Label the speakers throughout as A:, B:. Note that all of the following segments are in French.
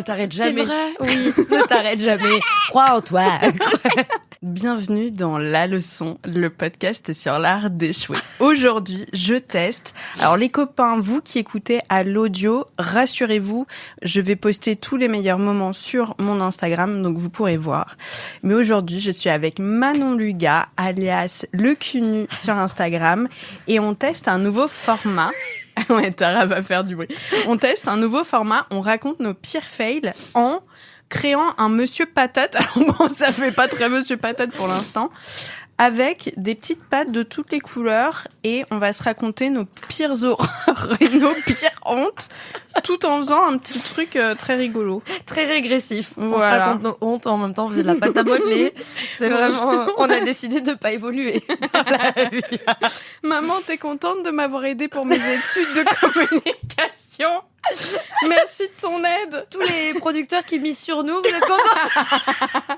A: t'arrête jamais.
B: C'est vrai.
A: Oui, ne t'arrête jamais. Crois en toi.
B: Bienvenue dans La Leçon, le podcast sur l'art d'échouer. Aujourd'hui, je teste. Alors les copains, vous qui écoutez à l'audio, rassurez-vous, je vais poster tous les meilleurs moments sur mon Instagram, donc vous pourrez voir. Mais aujourd'hui, je suis avec Manon Luga, alias Le Cunu sur Instagram, et on teste un nouveau format. Ouais, Tara va faire du bruit. On teste un nouveau format, on raconte nos pires fails en créant un Monsieur Patate. Alors bon, ça fait pas très Monsieur Patate pour l'instant. Avec des petites pattes de toutes les couleurs et on va se raconter nos pires horreurs et nos pires hontes tout en faisant un petit truc très rigolo.
A: Très régressif.
B: Voilà.
A: On se raconte nos hontes en même temps, on faisait de la pâte à modeler. C'est vraiment, on a décidé de pas évoluer dans la vie.
B: Maman, t'es contente de m'avoir aidée pour mes études de communication? Merci de ton aide.
A: Tous les producteurs qui misent sur nous, vous êtes contents?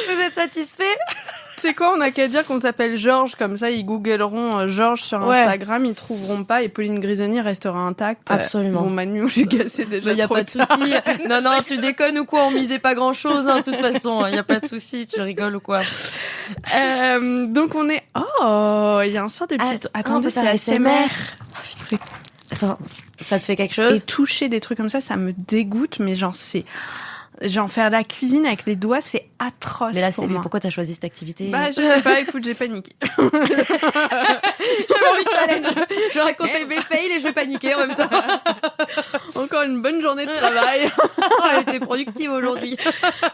A: Vous êtes satisfaits?
B: C'est quoi, on a qu'à dire qu'on s'appelle Georges, comme ça ils googleront Georges sur Instagram, ils trouveront pas et Pauline Grisoni restera intacte.
A: Absolument.
B: Bon, Manu, Lucas, c'est déjà
A: y a
B: trop
A: pas de souci. Non, tu déconnes ou quoi? On misait pas grand chose, de toute façon. Y a pas de souci, tu rigoles ou quoi?
B: Donc on est, il y a un sort de petite, attendez, c'est ASMR.
A: Attends, ça te fait quelque chose?
B: Et toucher des trucs comme ça me dégoûte, mais genre faire la cuisine avec les doigts, c'est atroce.
A: Mais là,
B: pour moi.
A: pourquoi t'as choisi cette activité?
B: Bah, je sais pas, écoute, j'ai paniqué.
A: J'avais envie de challenge. Je racontais mes fails et je paniquais en même temps.
B: Encore une bonne journée de travail.
A: Elle était productive aujourd'hui.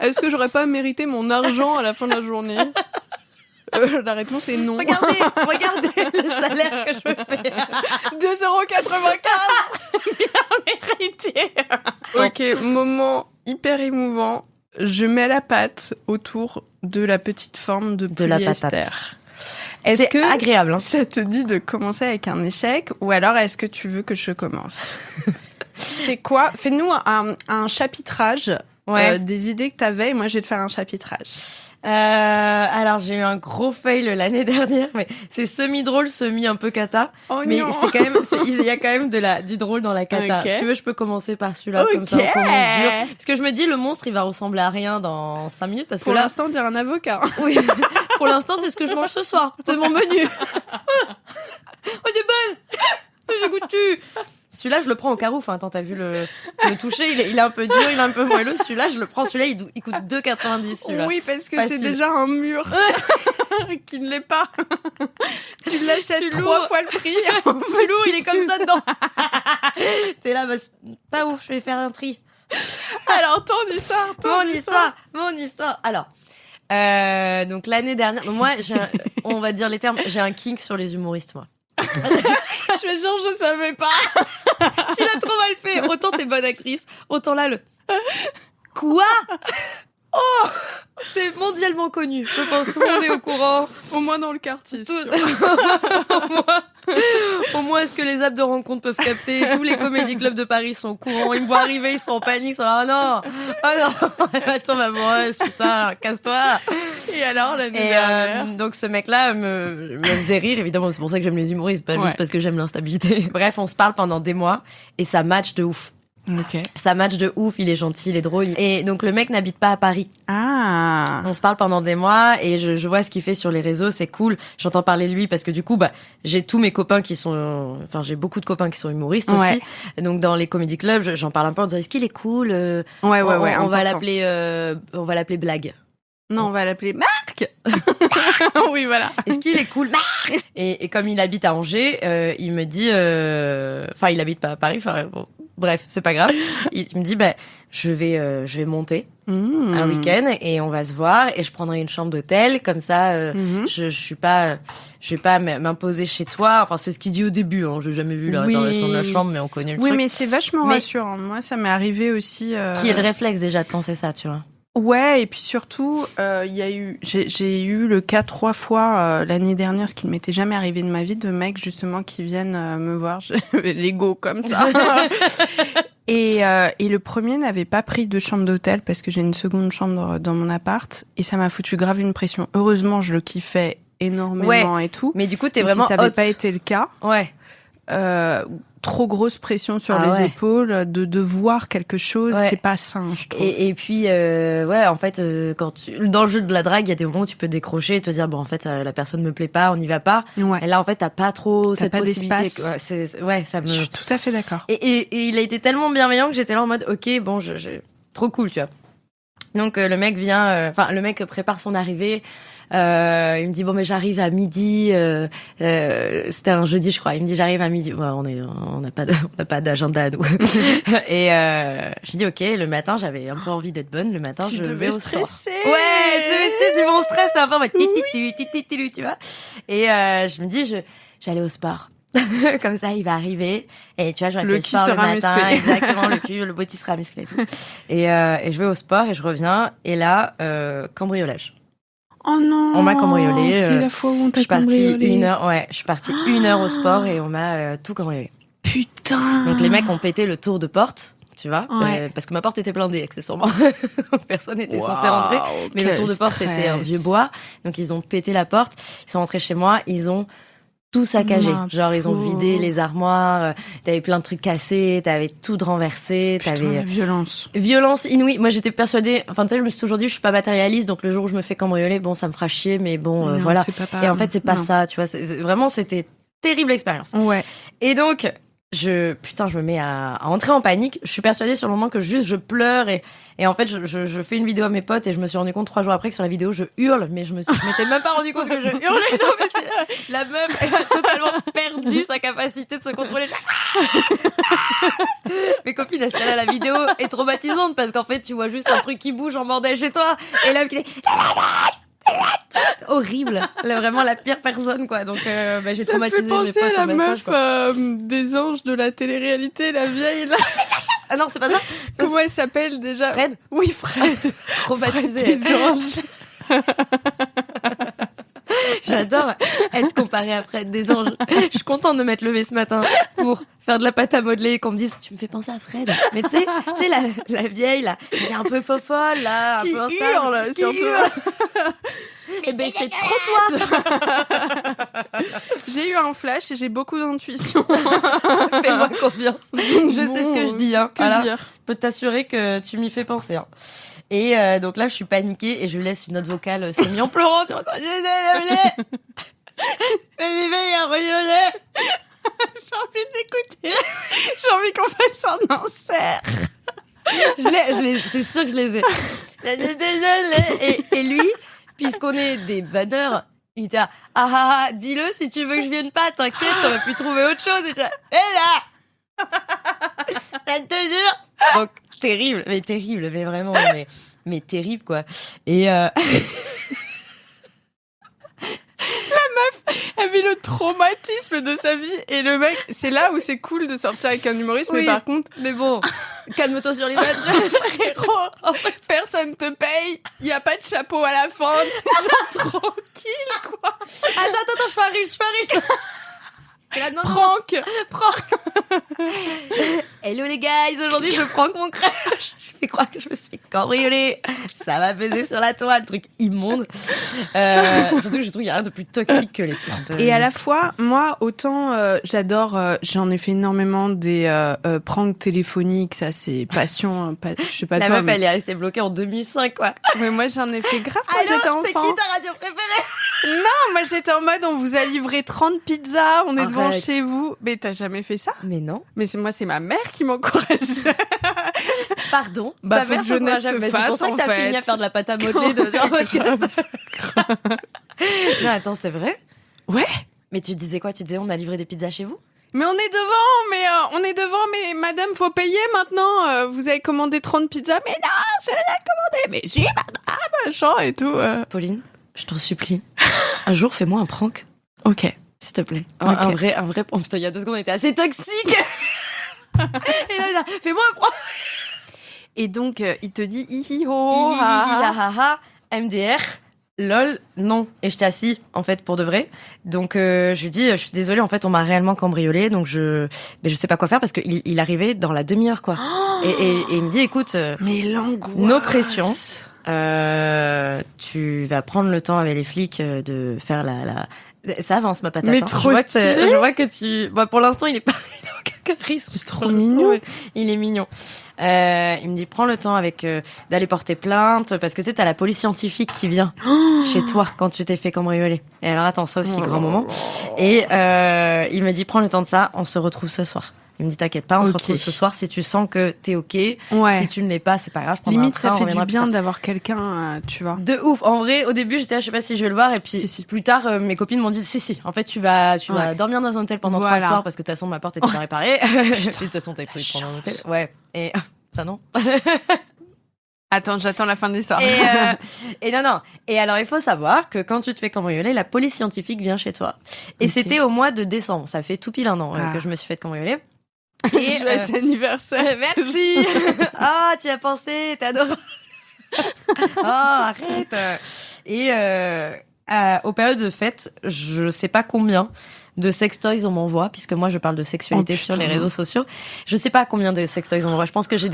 B: Est-ce que j'aurais pas mérité mon argent à la fin de la journée? La réponse est non.
A: Regardez le salaire que je me fais.
B: 2,95 €. Bien mérité. Ok, moment hyper émouvant. Je mets la pâte autour de la petite forme de
A: la
B: polyester.
A: patate.
B: Est-ce
A: c'est
B: que
A: agréable, hein.
B: Ça te dit de commencer avec un échec ou alors est-ce que tu veux que je commence? C'est quoi? Fais-nous un chapitrage des idées que t'avais et moi je vais te faire un chapitrage.
A: Alors j'ai eu un gros fail l'année dernière, mais c'est semi-drôle, un peu cata.
B: Oh
A: mais
B: non.
A: c'est quand même, il y a quand même du drôle dans la cata.
B: Ok.
A: Si tu veux, je peux commencer par celui-là, comme ça on commence dur. Parce que je me dis, le monstre, il va ressembler à rien dans 5 minutes, parce que
B: Pour
A: là,
B: l'instant, on dirait un avocat.
A: oui, pour l'instant, c'est ce que je mange ce soir. C'est mon menu. Oh, des bonnes. J'ai goûté. Celui-là, je le prends au Carouf. Attends, t'as vu le toucher, il est un peu dur, il est un peu moelleux. Celui-là, je le prends. Celui-là, il coûte 2,90 celui-là.
B: Oui, parce que
A: Facile.
B: c'est déjà un mur qui ne l'est pas. Tu l'achètes
A: Tu
B: 3
A: loues.
B: fois le prix.
A: C'est lourd, il est comme ça dedans. T'es là, bah, c'est pas ouf, je vais faire un tri.
B: Alors, ton
A: histoire. Alors, donc l'année dernière, moi, on va dire les termes, j'ai un kink sur les humoristes, moi.
B: Je fais genre, je savais pas.
A: Tu l'as trop mal fait. Autant t'es bonne actrice, autant là Quoi? Oh, c'est mondialement connu. Je pense tout le monde est au courant.
B: Au moins dans le quartier.
A: Au moins, est-ce que les apps de rencontre peuvent capter? Tous les comédie clubs de Paris sont au courant. Ils me voient arriver, ils sont en panique. Ils sont là, non. Attends, ma amoureuse, putain, casse-toi.
B: Et alors, l'année dernière
A: donc ce mec-là me faisait rire, évidemment. C'est pour ça que j'aime les humoristes, pas juste parce que j'aime l'instabilité. Bref, on se parle pendant des mois et ça match de ouf.
B: Ok.
A: Ça match de ouf, il est gentil, il est drôle. Et donc le mec n'habite pas à Paris.
B: Ah.
A: On se parle pendant des mois et je vois ce qu'il fait sur les réseaux, c'est cool. J'entends parler de lui parce que du coup, j'ai tous mes copains j'ai beaucoup de copains qui sont humoristes aussi. Et donc dans les comedy clubs, j'en parle un peu en disant est-ce qu'il est cool? On va l'appeler Blague.
B: Non, on va l'appeler Marc. Oui, voilà.
A: Est-ce qu'il est cool? Et comme il habite à Angers, il me dit, il habite pas à Paris. Bon, bref, c'est pas grave. Il me dit, je vais monter un week-end et on va se voir et je prendrai une chambre d'hôtel comme ça. Je vais pas m'imposer chez toi. Enfin, c'est ce qu'il dit au début. J'ai jamais vu la réservation de la chambre, mais on connaît le truc.
B: Oui, mais c'est vachement rassurant. Moi, ça m'est arrivé aussi.
A: Qui est le réflexe déjà de penser ça, tu vois?
B: Ouais, et puis surtout, j'ai eu le cas 3 fois l'année dernière, ce qui ne m'était jamais arrivé de ma vie, de mecs justement qui viennent me voir, l'ego comme ça. Et le premier n'avait pas pris de chambre d'hôtel parce que j'ai une seconde chambre dans mon appart et ça m'a foutu grave une pression. Heureusement, je le kiffais énormément et tout.
A: Mais du coup, t'es
B: mais
A: vraiment
B: si ça avait pas été le cas.
A: Ouais.
B: trop grosse pression sur les épaules, de voir quelque chose, c'est pas sain, je trouve.
A: Et puis, en fait, dans le jeu de la drague, il y a des moments où tu peux décrocher et te dire, bon, en fait, la personne me plaît pas, on n'y va pas. Ouais. Et là, en fait, t'as pas trop cette possibilité. Ça me...
B: Je suis tout à fait d'accord.
A: Et il a été tellement bienveillant que j'étais là en mode, ok, bon, trop cool, tu vois. Donc, le mec le mec prépare son arrivée. Il me dit bon mais j'arrive à midi. C'était un jeudi je crois. Il me dit j'arrive à midi. On n'a pas d'agenda nous. Et je lui dis ok. Le matin j'avais un peu envie d'être bonne. Le matin je vais au sport. Ouais, c'est du bon stress. C'est un peu tu vois. Et je me dis j'allais au sport. Comme ça, il va arriver et tu vois, j'aurais fait le sport le matin, musclé. Exactement, le body sera musclé et tout. Et je vais au sport et je reviens et là, cambriolage.
B: Oh non!
A: On m'a cambriolé.
B: C'est la fois où on t'a cambriolé.
A: Je suis partie 1 heure au sport et on m'a tout cambriolé.
B: Putain!
A: Donc les mecs ont pété le tour de porte, tu vois, parce que ma porte était blindée accessoirement. Personne n'était censé rentrer. Mais le tour de porte c'était un vieux bois, donc ils ont pété la porte. Ils sont rentrés chez moi, ils ont tout saccagé. Genre, ils ont vidé les armoires, t'avais plein de trucs cassés, t'avais tout renversé,
B: t'avais... violence.
A: Violence inouïe. Moi, j'étais persuadée, tu sais, je me suis toujours dit, je suis pas matérialiste, donc le jour où je me fais cambrioler, bon, ça me fera chier, mais bon, non, voilà. Et en fait, c'est pas ça, tu vois. Vraiment, c'était terrible expérience.
B: Ouais.
A: Et donc, je me mets à entrer en panique. Je suis persuadée sur le moment que juste je pleure et en fait je fais une vidéo à mes potes et je me suis rendu compte 3 jours après que sur la vidéo je hurle, mais je m'étais même pas rendu compte que je hurlais. Non, mais la meuf elle a totalement perdu sa capacité de se contrôler. Mes copines elles sont là, la vidéo est traumatisante parce qu'en fait tu vois juste un truc qui bouge en bordel chez toi et là qui dit horrible, vraiment la pire personne quoi. Donc j'ai traumatisé mes potes.
B: Ça me fait penser à la
A: meuf
B: des anges de la télé-réalité, la vieille là.
A: Ah non, c'est pas ça.
B: Comment elle s'appelle déjà?
A: Fred.
B: Oui, Fred.
A: Traumatisé.
B: Des anges.
A: J'adore être comparée à Fred des anges. Je suis contente de m'être levée ce matin pour faire de la pâte à modeler et qu'on me dise tu me fais penser à Fred. Mais tu sais la vieille là, qui est un peu fofolle là, un
B: qui
A: peu instable,
B: hurle
A: qui
B: surtout.
A: Hurle. Eh ben c'est trop toi.
B: J'ai eu un flash et j'ai beaucoup d'intuition.
A: Fais-moi confiance. Je sais ce que je dis hein.
B: Que dire?
A: Je peux t'assurer que tu m'y fais penser hein. Et donc là je suis paniquée et je lui laisse une note vocale semi en pleurant. Tu vois, j'ai
B: envie d'écouter. J'ai envie qu'on fasse un insert.
A: C'est sûr que je les ai. Et lui, puisqu'on est des vanneurs, il était là, dis-le si tu veux que je vienne pas, t'inquiète, t'aurais pu trouver autre chose. Et là, ça te jure. Donc, terrible, mais vraiment, mais terrible, quoi. Et
B: elle vit le traumatisme de sa vie et le mec, c'est là où c'est cool de sortir avec un humoriste, mais par contre...
A: Mais bon, calme-toi sur les vannes.
B: Frérot, personne te paye, y a pas de chapeau à la fin, c'est genre tranquille, quoi.
A: Attends, je fais un riche.
B: Prank.
A: Hello les guys, aujourd'hui je prank mon crush. Je fais croire que je me suis fait cambrioler. Ça va peser sur la toile, truc immonde. Surtout que je trouve qu'il y a rien de plus toxique que les pranks.
B: Et à la fois, moi, autant j'adore, j'en ai fait énormément des pranks téléphoniques, ça c'est passion, je sais pas
A: la
B: toi.
A: La meuf, elle est restée bloquée en 2005, quoi.
B: Mais moi j'en ai fait grave quand j'étais enfant.
A: C'est qui ta radio préférée?
B: Non, moi j'étais en mode on vous a livré 30 pizzas, on est devant chez vous. Mais t'as jamais fait ça?
A: Mais non.
B: Mais c'est ma mère qui m'encourage.
A: Pardon.
B: Bah faut que jeunesse se fasse,
A: c'est pour ça que t'as fini à faire de la pâte à modeler de podcast. Non, attends, c'est vrai?
B: Ouais.
A: Mais tu disais quoi? Tu disais on a livré des pizzas chez vous?
B: Mais on est devant, mais madame, faut payer maintenant. Vous avez commandé 30 pizzas. Mais non, je l'ai commandé. Mais si, madame, machin et tout.
A: Pauline, je t'en supplie. Un jour, fais-moi un prank.
B: Ok.
A: S'il te plaît. Un vrai. Oh putain, il y a 2 secondes, on était assez toxique. Et là, fais-moi un prank.
B: Et donc, il te dit,
A: MDR. Lol, non. Et j'étais assis, en fait, pour de vrai. Donc, je lui dis, je suis désolée, en fait, on m'a réellement cambriolé, donc mais je sais pas quoi faire parce qu'il arrivait dans la demi-heure, quoi. Et il me dit, écoute,
B: mais l'angoisse.
A: No pression. Tu vas prendre le temps avec les flics de faire ça avance, ma patate.
B: Mais trop stylé.
A: Je vois que tu, pour l'instant, il est pas, Caris,
B: c'est trop mignon.
A: Ouais, il est mignon. Il me dit, prends le temps d'aller porter plainte, parce que tu sais, t'as la police scientifique qui vient chez toi quand tu t'es fait cambrioler. Et alors, attends, ça aussi, grand moment. Et il me dit, prends le temps de ça, on se retrouve ce soir. Il me dit, t'inquiète pas, on se retrouve ce soir. Si tu sens que t'es OK, si tu ne l'es pas, c'est pas grave.
B: Limite, ça fait du bien d'avoir quelqu'un, tu vois.
A: De ouf. En vrai, au début, j'étais là, je sais pas si je vais le voir. Et puis, plus tard, mes copines m'ont dit, si. En fait, tu vas dormir dans un hôtel pendant 3 soirs, parce que de toute façon, ma porte était pas réparée. De toute façon, t'as cru prendre un hôtel. Ouais. Et, ça non.
B: Attends, j'attends la fin de l'histoire.
A: Et non. Et alors, il faut savoir que quand tu te fais cambrioler, la police scientifique vient chez toi. Et c'était au mois de décembre. Ça fait tout pile 1 an que je me suis fait cambrioler.
B: Et joyeux anniversaire.
A: Merci. Tu y as pensé, t'es adorable. Arrête. Et aux périodes de fête, je sais pas combien de sextoys on m'envoie, puisque moi je parle de sexualité sur les réseaux sociaux. Je sais pas combien de sextoys on m'envoie. Je pense que j'ai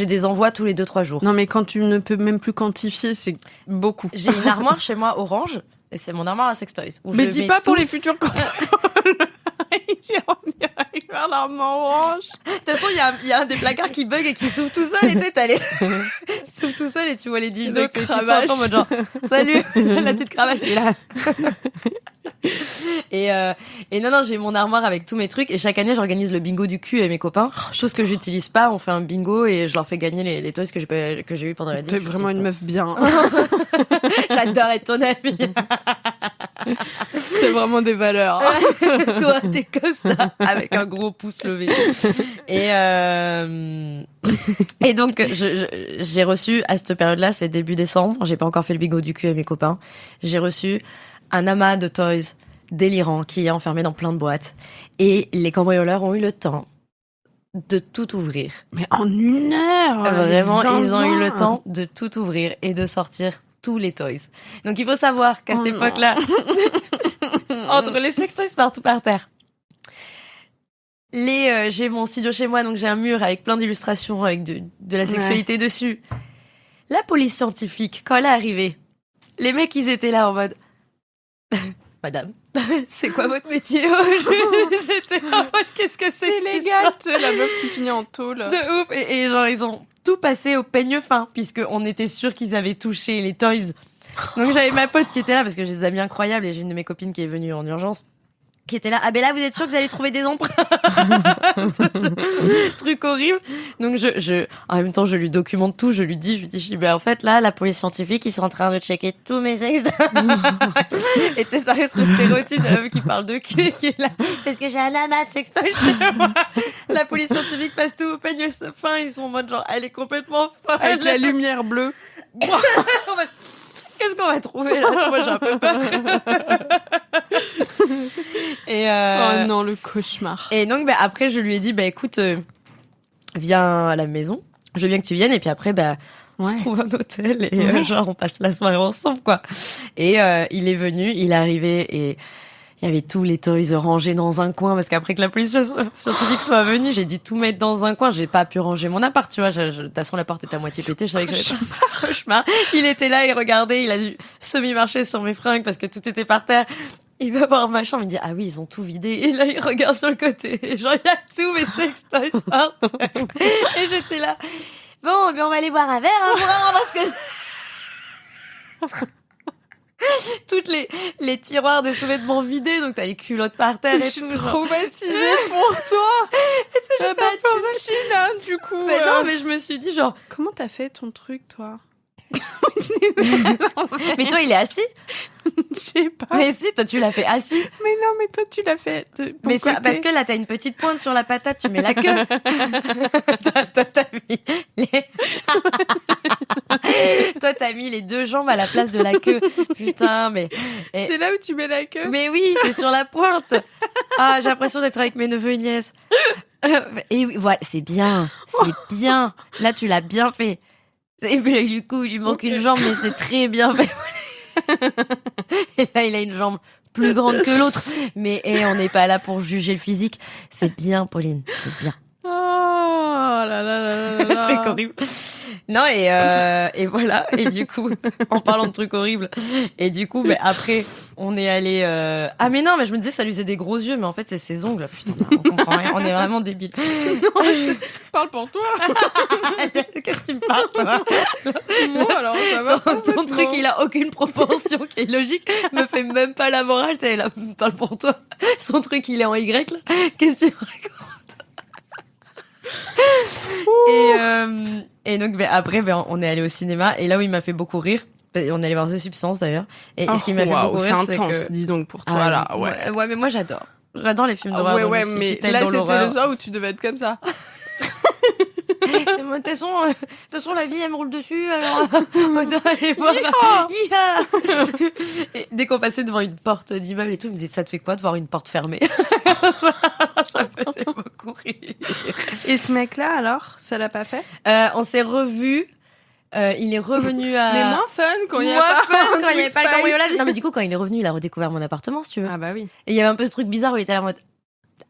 A: des envois tous les 2-3 jours.
B: Non, mais quand tu ne peux même plus quantifier, c'est beaucoup.
A: J'ai une armoire chez moi orange, et c'est mon armoire à sextoys.
B: Mais dis pas pour les futurs on dirait vers l'armoire orange.
A: De toute façon, il y a un des placards qui bug et qui s'ouvre tout seul, et tu sais, t'as les s'ouvre tout seul et tu vois les dildos qui sortent en mode genre salut, la petite cravache est là. Et non, j'ai mon armoire avec tous mes trucs, et chaque année j'organise le bingo du cul avec mes copains, chose que j'utilise pas. On fait un bingo et je leur fais gagner les toys que j'ai eu pendant la
B: T'es vraiment une meuf bien.
A: J'adore être ton amie.
B: T'as vraiment des valeurs.
A: Toi, t'es comme ça, avec un gros pouce levé. Et donc, j'ai reçu, à cette période-là, c'est début décembre, j'ai pas encore fait le bingo du cul avec mes copains, j'ai reçu un amas de toys délirants qui est enfermé dans plein de boîtes. Et les cambrioleurs ont eu le temps de tout ouvrir.
B: Mais en 1 heure!
A: Vraiment, ils ont eu le temps de tout ouvrir et de sortir tous les toys. Donc il faut savoir qu'à cette époque-là, entre les sextoys partout par terre, j'ai mon studio chez moi, donc j'ai un mur avec plein d'illustrations avec de la sexualité dessus. La police scientifique, quand elle est arrivée, les mecs, ils étaient là en mode Madame, c'est quoi votre métier? C'était en mode, qu'est-ce que c'est
B: légal, c'est la meuf qui finit en tôle.
A: De ouf. Et genre, ils ont tout passé au peigne fin, puisqu'on était sûr qu'ils avaient touché les toys. Donc j'avais ma pote qui était là, parce que j'ai des amis incroyables, et j'ai une de mes copines qui est venue en urgence, qui était là, là, vous êtes sûr que vous allez trouver des empreintes? Truc horrible. Donc en même temps, je lui documente tout, je lui dis, en fait, là, la police scientifique, ils sont en train de checker tous mes ex. Et tu sais, ça reste le stéréotype de la meuf qui parle de cul, qui est là, parce que j'ai un amas de sextoy chez moi. La police scientifique passe tout au peigne fin, ils sont en mode genre, elle est complètement folle.
B: Avec la lumière bleue.
A: Qu'est-ce qu'on va trouver là? Moi, j'ai un peu peur.
B: Oh non, le cauchemar.
A: Et donc, après, je lui ai dit, écoute, viens à la maison. Je veux bien que tu viennes. Et puis après, on se trouve un hôtel et genre, on passe la soirée ensemble, quoi. Et il est venu, il est arrivé et il y avait tous les toys rangés dans un coin, parce qu'après que la police scientifique soit venue, j'ai dû tout mettre dans un coin. J'ai pas pu ranger mon appart, tu vois. De toute façon, la porte était à moitié pétée. Je savais que j'avais pas cauchemar. Il était là, il regardait, il a dû semi-marcher sur mes fringues parce que tout était par terre. Il va voir ma chambre, il me dit, ah oui, ils ont tout vidé. Et là, il regarde sur le côté. Et genre, il y a tous mes sextoys par terre. Et j'étais là. Bon, on va aller boire un verre, pour voir parce que toutes les tiroirs des sous-vêtements vidés, donc t'as les culottes par terre et tout. Je
B: suis traumatisée pour toi. Du coup.
A: Mais non, mais je me suis dit genre,
B: comment t'as fait ton truc, toi?
A: Mais toi, il est assis?
B: Je sais pas.
A: Mais si, toi, tu l'as fait assis.
B: Mais non, mais toi, tu l'as fait
A: mais ça, parce que là, t'as une petite pointe sur la patate, tu mets la queue. T'as mis toi, t'as mis les 2 jambes à la place de la queue. Putain, mais...
B: C'est là où tu mets la queue?
A: Mais oui, c'est sur la pointe. J'ai l'impression d'être avec mes neveux et nièces. Et voilà, c'est bien. Là, tu l'as bien fait. Et puis, du coup, il lui manque une jambe, mais c'est très bien fait. Et là, il a une jambe plus grande que l'autre. Mais on n'est pas là pour juger le physique. C'est bien, Pauline, c'est bien.
B: là là là là
A: Le
B: là.
A: truc horrible. Non, et voilà. Et du coup, en parlant de trucs horribles, et du coup, après, on est allé... Ah, mais non, mais je me disais, ça lui faisait des gros yeux, mais en fait, c'est ses ongles. Putain, on comprend rien. On est vraiment débiles.
B: Parle pour toi.
A: Qu'est-ce que tu me parles, toi?
B: Moi, alors, ça va.
A: Ton truc, il a aucune proportion qui est logique. Me fait même pas la morale. T'es là, parle pour toi. Son truc, il est en Y, là. Qu'est-ce que tu racontes? Et donc après on est allé au cinéma et là où il m'a fait beaucoup rire, on est allé voir The Substance d'ailleurs, et ce qui m'a fait beaucoup rire,
B: c'est intense, dis donc pour toi
A: Ah,
B: là. Ouais,
A: mais moi j'adore les films d'horreur.
B: ouais, mais là c'était le soir où tu devais être comme ça.
A: De toute façon la vie elle me roule dessus, alors on doit aller voir. Hi-ha. Et dès qu'on passait devant une porte d'immeuble et tout, il me disait, ça te fait quoi de voir une porte fermée? Ça me faisait beaucoup rire.
B: Et ce mec-là, alors, ça l'a pas fait?
A: On s'est revus. Il est revenu à...
B: Mais moins fun quand il n'y a
A: Moins
B: pas
A: fun
B: un
A: quand il n'y avait
B: truc
A: pas le
B: spicy.
A: cambriolage. Non, mais du coup, quand il est revenu, il a redécouvert mon appartement, si tu veux.
B: Ah bah oui.
A: Et il y avait un peu ce truc bizarre où il était là en mode,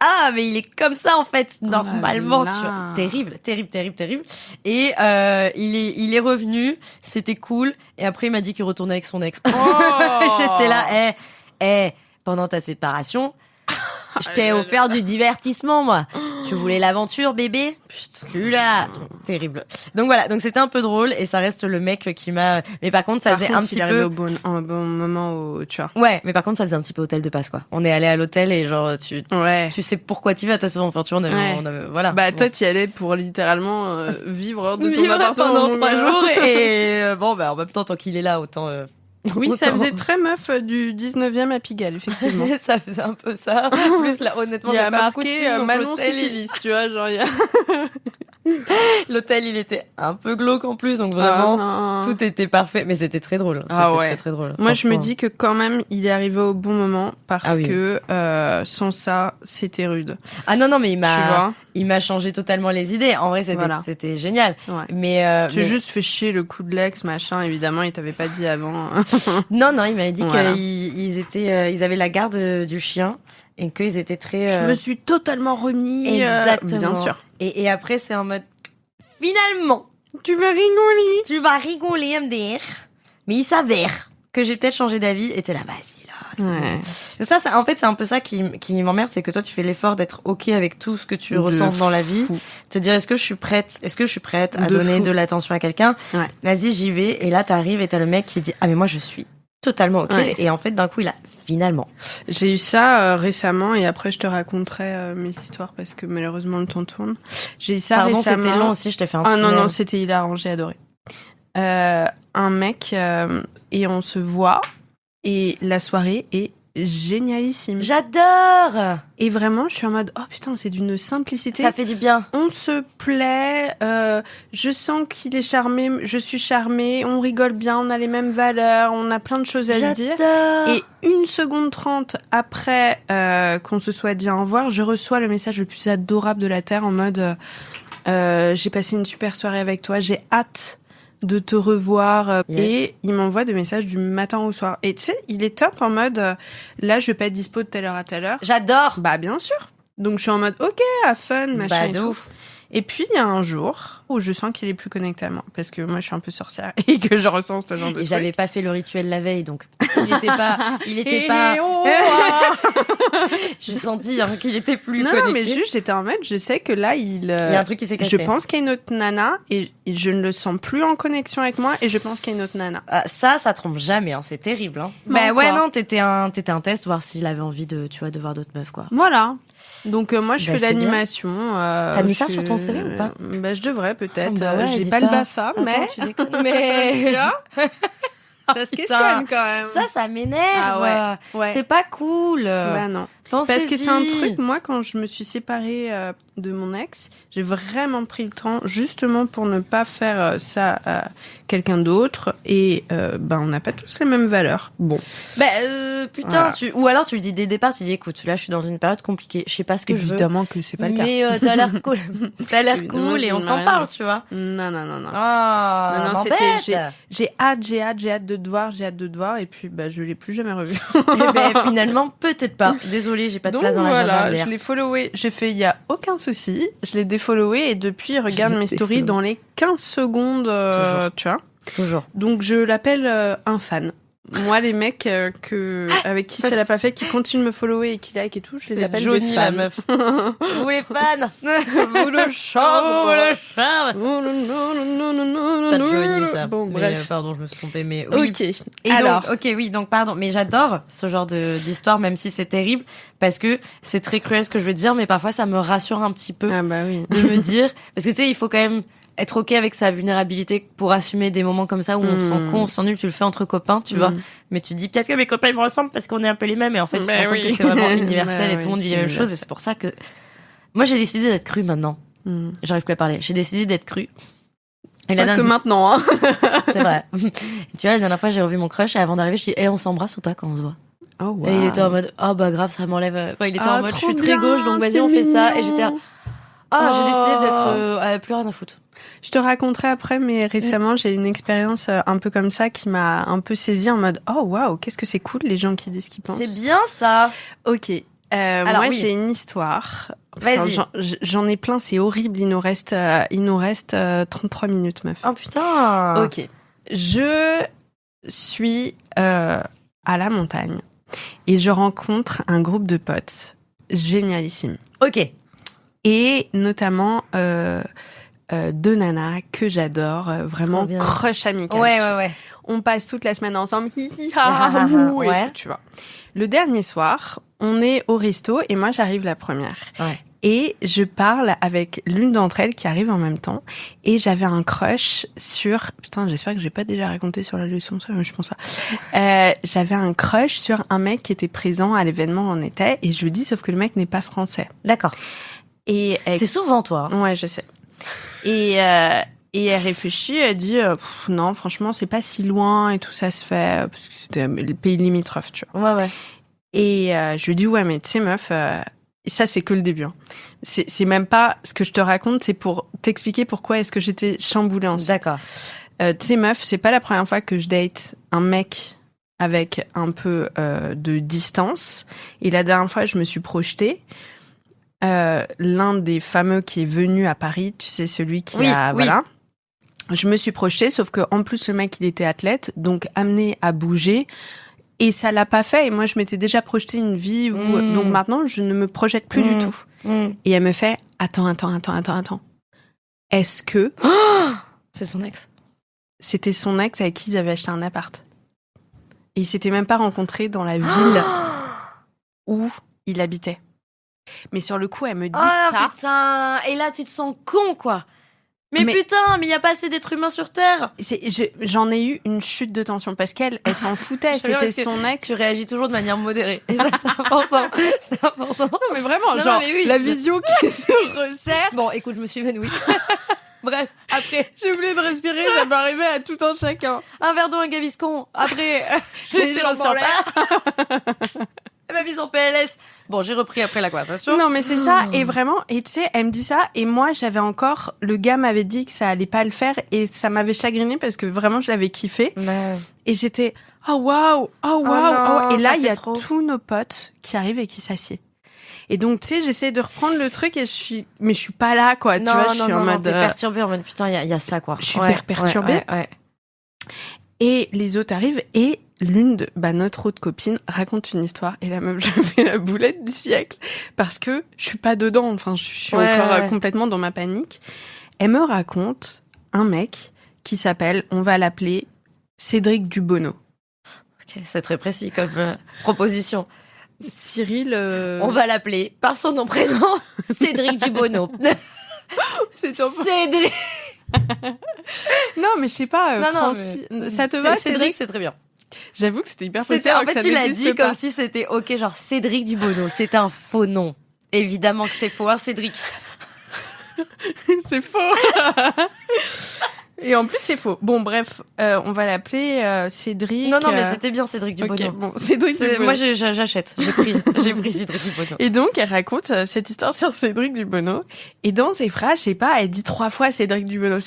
A: ah, mais il est comme ça, en fait, normalement.
B: là.
A: Tu vois. Terrible. Et il est revenu, c'était cool. Et après, il m'a dit qu'il retournait avec son ex.
B: Oh.
A: J'étais là, pendant ta séparation, je t'ai offert du divertissement, moi. Tu voulais l'aventure, bébé? Putain, tu l'as. Terrible. Donc voilà, donc c'était un peu drôle et ça reste le mec qui m'a... Mais par contre, ça faisait un petit
B: il est
A: peu...
B: arrivé au bon moment où tu vois.
A: Ouais, mais par contre, ça faisait un petit peu hôtel de passe, quoi. On est allé à l'hôtel et genre, tu sais pourquoi tu vas, de toute façon, enfin, tu vois, voilà.
B: Bah,
A: Bon.
B: toi, t'y allais pour littéralement vivre de ton
A: Vivre
B: appartement
A: pendant 3 jours et bon, en même temps, tant qu'il est là, autant...
B: Oui, ça
A: autant-
B: faisait très meuf du 19e à Pigalle, effectivement.
A: Ça faisait un peu ça. En plus, là, honnêtement,
B: Il y a
A: j'ai pas
B: marqué
A: coutume, donc
B: Manon
A: l'hôtel,
B: syphilis, tu vois, genre il y a...
A: L'hôtel, il était un peu glauque en plus, donc vraiment,
B: Ah,
A: tout était parfait. Mais c'était très drôle. C'était
B: ouais.
A: très drôle.
B: Moi, je me
A: franchement.
B: dis que quand même, il est arrivé au bon moment parce
A: Ah oui.
B: que sans ça, c'était rude.
A: Ah non, mais
B: Tu vois?
A: il m'a changé totalement les idées. En vrai, c'était génial.
B: Ouais.
A: Mais,
B: Tu as juste fait chier le coup de l'ex, machin, évidemment, il t'avait pas dit avant.
A: non, il m'avait dit
B: Voilà.
A: ils avaient la garde du chien et qu'ils étaient très...
B: Je me suis totalement remis.
A: Exactement.
B: Bien sûr.
A: Et après, c'est en mode, finalement,
B: Tu vas rigoler.
A: tu vas rigoler, MDR. Mais il s'avère que j'ai peut-être changé d'avis et t'es là, vas-y, là. C'est
B: Ouais.
A: bon. C'est ça, en fait, c'est un peu ça qui m'emmerde, c'est que toi, tu fais l'effort d'être OK avec tout ce que tu ressens dans la vie.
B: fou.
A: Te dire, est-ce que je suis prête à
B: De
A: donner
B: fou.
A: de l'attention à quelqu'un?
B: Ouais.
A: Vas-y, j'y vais. Et là, t'arrives et t'as le mec qui dit, ah, mais moi, je suis totalement OK.
B: Ouais.
A: Et en fait, d'un coup, il a finalement.
B: J'ai eu ça récemment et après je te raconterai mes histoires parce que malheureusement le temps tourne. J'ai eu ça
A: Pardon,
B: récemment.
A: c'était long aussi, je t'ai fait un
B: Ah non,
A: tunnel.
B: non, c'était hilarant, j'ai adoré. Un mec et on se voit et la soirée est génialissime.
A: J'adore!
B: Et vraiment, je suis en mode, oh putain, c'est d'une simplicité.
A: Ça fait du bien.
B: On se plaît, je sens qu'il est charmé, je suis charmée, on rigole bien, on a les mêmes valeurs, on a plein de choses à se dire. Et 1 seconde 30 après qu'on se soit dit au revoir, je reçois le message le plus adorable de la Terre en mode j'ai passé une super soirée avec toi, j'ai hâte de te revoir.
A: Yes.
B: Et il m'envoie des messages du matin au soir. Et tu sais, il est top en mode là, je vais pas être dispo de telle heure à telle heure.
A: J'adore!
B: Bah bien sûr. Donc je suis en mode ok, à fun, machin
A: Bah,
B: et
A: de
B: tout.
A: ouf.
B: Et puis il y a un jour où je sens qu'il est plus connecté à moi parce que moi je suis un peu sorcière et que je ressens ce genre de
A: Et
B: truc.
A: j'avais pas fait le rituel la veille, donc il était
B: Et
A: pas.
B: oh,
A: J'ai senti qu'il était plus
B: non,
A: connecté.
B: mais juste j'étais en mode, je sais que là
A: Il y a un truc qui s'est cassé.
B: je pense qu'il y a une autre nana et je ne le sens plus en connexion avec moi et je pense qu'il y a une autre nana.
A: Ah, ça trompe jamais, hein, c'est terrible. Hein.
B: Non,
A: Bah ouais,
B: quoi.
A: non, t'étais un test, voir s'il avait envie de voir d'autres meufs, quoi.
B: Voilà. Donc moi je
A: Bah,
B: fais
A: c'est bien.
B: l'animation.
A: T'as mis ça sur ton CV ou pas?
B: Bah je devrais peut-être.
A: Bah ouais,
B: j'ai
A: hésite
B: pas le
A: pas.
B: BAFA,
A: Attends,
B: mais
A: tu déconnes. Mais
B: Tu vois ça se
A: Putain.
B: questionne quand même.
A: ça m'énerve.
B: Ah ouais.
A: C'est pas cool.
B: Bah non.
A: Pensez-y.
B: Parce que c'est un truc, moi, quand je me suis séparée de mon ex, j'ai vraiment pris le temps, justement, pour ne pas faire ça à quelqu'un d'autre. Et on n'a pas tous les mêmes valeurs. Bon.
A: Bah putain,
B: Voilà.
A: ou alors tu le dis dès le départ, tu dis écoute, là je suis dans une période compliquée, je sais pas ce que
B: Évidemment que c'est
A: je veux.
B: pas le cas.
A: Mais t'as l'air cool. T'as l'air
B: Évidemment
A: cool et
B: qu'il
A: on
B: m'a
A: s'en
B: rien
A: parle,
B: dit.
A: tu vois.
B: Non.
A: Ah,
B: Non,
A: m'embête.
B: j'ai hâte de te voir, et puis je l'ai plus jamais revu.
A: Eh ben, finalement, peut-être pas. Désolée. désolée, j'ai pas de
B: Donc
A: place dans l'agenda.
B: voilà,
A: d'ailleurs.
B: je l'ai followé. J'ai fait, il y a aucun souci. Je l'ai défollowé et depuis, il regarde mes stories dans les 15 secondes, tu vois.
A: Toujours.
B: Donc je l'appelle un fan. Moi, les mecs avec qui ça l'a pas fait, qui continuent de me follower et qui like et tout, je les appelle
A: Johnny,
B: des fans.
A: la meuf. Vous les fans.
B: Vous le charme.
A: Vous le charme.
B: C'est
A: Pas de Johnny, ça.
B: Bon,
A: Mais,
B: bref.
A: pardon, je me suis trompée, mais oui.
B: Ok.
A: Et
B: Alors,
A: donc, ok, oui, donc pardon, mais j'adore ce genre d'histoire, même si c'est terrible, parce que c'est très cruel ce que je veux dire, mais parfois ça me rassure un petit peu
B: ah bah oui.
A: de me dire, parce que tu sais, il faut quand même être ok avec sa vulnérabilité pour assumer des moments comme ça où on se sent con, on se sent nul, tu le fais entre copains, tu vois, mais tu te dis peut-être que mes copains ils me ressemblent parce qu'on est un peu les mêmes, et en fait tu te rends compte que c'est vraiment universel et tout le monde vit la même chose, et c'est pour ça que moi j'ai décidé d'être crue maintenant. J'arrive plus à parler. J'ai décidé d'être crue. Et
B: Pas que maintenant, hein.
A: C'est vrai. Tu vois, la dernière fois, j'ai revu mon crush et avant d'arriver, je dis, on s'embrasse ou pas quand on se voit?
B: Oh, wow.
A: Et il était en mode, bah grave, ça m'enlève. Enfin, il était en mode, je suis très
B: bien,
A: gauche, donc vas-y,
B: c'est
A: on fait ça.
B: mignon.
A: Et j'étais, j'ai décidé d'être, plus rien à foutre.
B: Je te raconterai après, mais récemment, j'ai eu une expérience un peu comme ça qui m'a un peu saisie en mode, oh waouh, qu'est-ce que c'est cool les gens qui disent ce qu'ils pensent.
A: C'est bien ça.
B: Ok.
A: Alors,
B: moi,
A: oui.
B: j'ai une histoire.
A: Vas-y.
B: J'en ai plein, c'est horrible. Il nous reste 33 minutes, meuf.
A: Oh putain.
B: Ok. Je suis à la montagne et je rencontre un groupe de potes génialissime.
A: Ok.
B: Et notamment deux nanas que j'adore, vraiment
A: bien.
B: crush amical.
A: Ouais.
B: On passe toute la semaine ensemble, hi hi ha ha mou, et
A: Ouais.
B: tout, tu vois. Le dernier soir, on est au resto et moi j'arrive la première.
A: Ouais.
B: Et je parle avec l'une d'entre elles qui arrive en même temps. Et j'avais un crush sur... Putain, j'espère que j'ai pas déjà raconté sur la leçon, ça, mais je pense pas. J'avais un crush sur un mec qui était présent à l'événement où on était. Et je lui dis, sauf que le mec n'est pas français.
A: D'accord.
B: Et
A: C'est souvent toi.
B: ouais, je sais. Et elle réfléchit, elle dit, non, franchement, c'est pas si loin et tout ça se fait, parce que c'était le pays limitrophe, tu vois.
A: Ouais.
B: Et je lui dis, ouais, mais tu sais, meuf... Et ça, c'est que le début. Hein. C'est même pas ce que je te raconte, c'est pour t'expliquer pourquoi est-ce que j'étais chamboulée ensuite.
A: D'accord.
B: Tu sais, meuf, c'est pas la première fois que je date un mec avec un peu de distance. Et la dernière fois, je me suis projetée. L'un des fameux qui est venu à Paris, tu sais, celui qui a...
A: Oui.
B: Voilà. Je me suis projetée, sauf que en plus, le mec, il était athlète, donc amené à bouger... Et ça l'a pas fait. Et moi, je m'étais déjà projeté une vie où, donc maintenant, je ne me projette plus du tout. Et elle me fait, attends. Est-ce que
A: C'est son ex.
B: c'était son ex avec qui ils avaient acheté un appart? Et ils s'étaient même pas rencontrés dans la ville où il habitait. Mais sur le coup, elle me dit ça.
A: Putain. Et là, tu te sens con, quoi. Mais putain, mais il y a pas assez d'êtres humains sur Terre.
B: J'en ai eu une chute de tension parce qu'elle s'en foutait. C'était son ex.
A: Tu réagis toujours de manière modérée. Et ça, c'est important. C'est important.
B: Non, mais vraiment,
A: Non,
B: genre,
A: mais oui.
B: la vision qui se resserre.
A: Bon, écoute, je me suis évanouie. Bref, après,
B: J'ai oublié de respirer, ça peut arriver à tout un chacun.
A: un verre d'eau, un gaviscon. Après, les jambes en l'air. Elle m'a mise en PLS. Bon, j'ai repris après la conversation.
B: Non, mais c'est ça. Et vraiment, et tu sais, elle me dit ça. Et moi, j'avais encore, le gars m'avait dit que ça allait pas le faire. Et ça m'avait chagriné parce que vraiment, je l'avais kiffé.
A: Ouais.
B: Et j'étais, oh waouh.
A: non,
B: Et là,
A: ça
B: il y
A: fait
B: a
A: trop.
B: tous nos potes qui arrivent et qui s'assiedent. Et donc, tu sais, j'essaie de reprendre le truc et mais je suis pas là, quoi. Tu vois, je suis en mode.
A: t'es perturbée en mode putain, il y a ça, quoi.
B: Je suis hyper perturbée.
A: Ouais.
B: Et les autres arrivent et l'une de notre autre copine raconte une histoire et la meuf, je fais la boulette du siècle parce que je suis pas dedans, enfin je suis encore complètement dans ma panique. Elle me raconte un mec qui s'appelle, on va l'appeler Cédric Dubonneau.
A: Ok, c'est très précis comme proposition.
B: Cyril
A: On va l'appeler par son nom prénom, Cédric Dubonneau.
B: c'est top.
A: Cédric.
B: Non, mais je sais pas ça te va
A: Cédric, c'est très bien.
B: J'avoue que c'était hyper
A: En
B: précis.
A: fait, tu l'as dit comme si c'était ok, genre Cédric Dubonneau, c'est un faux nom. Évidemment que c'est faux, hein, Cédric.
B: C'est faux. Et en plus, c'est faux. Bon, bref, on va l'appeler Cédric.
A: Non, mais c'était bien Cédric Dubonneau.
B: Okay, bon, Cédric Dubonneau.
A: Moi, j'achète. J'ai pris Cédric Dubonneau.
B: Et donc, elle raconte cette histoire sur Cédric Dubonneau. Et dans ses phrases, je sais pas, elle dit 3 fois Cédric Dubonneau.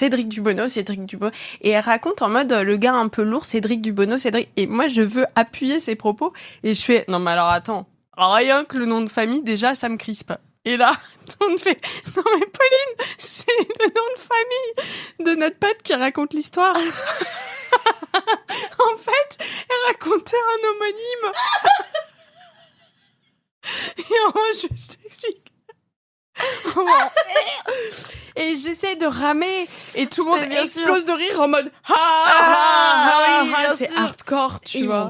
B: Et elle raconte en mode le gars un peu lourd, Cédric Dubonneau. Et moi, je veux appuyer ses propos. Et je fais, non, mais alors attends. Rien que le nom de famille, déjà, ça me crispe. Et là, tout le monde fait « Non mais Pauline, c'est le nom de famille de notre pote qui raconte l'histoire. » En fait, elle racontait un homonyme. Et en moi, je t'explique. Et j'essaie de ramer et tout le monde explose de rire en mode « c'est hardcore, tu vois. »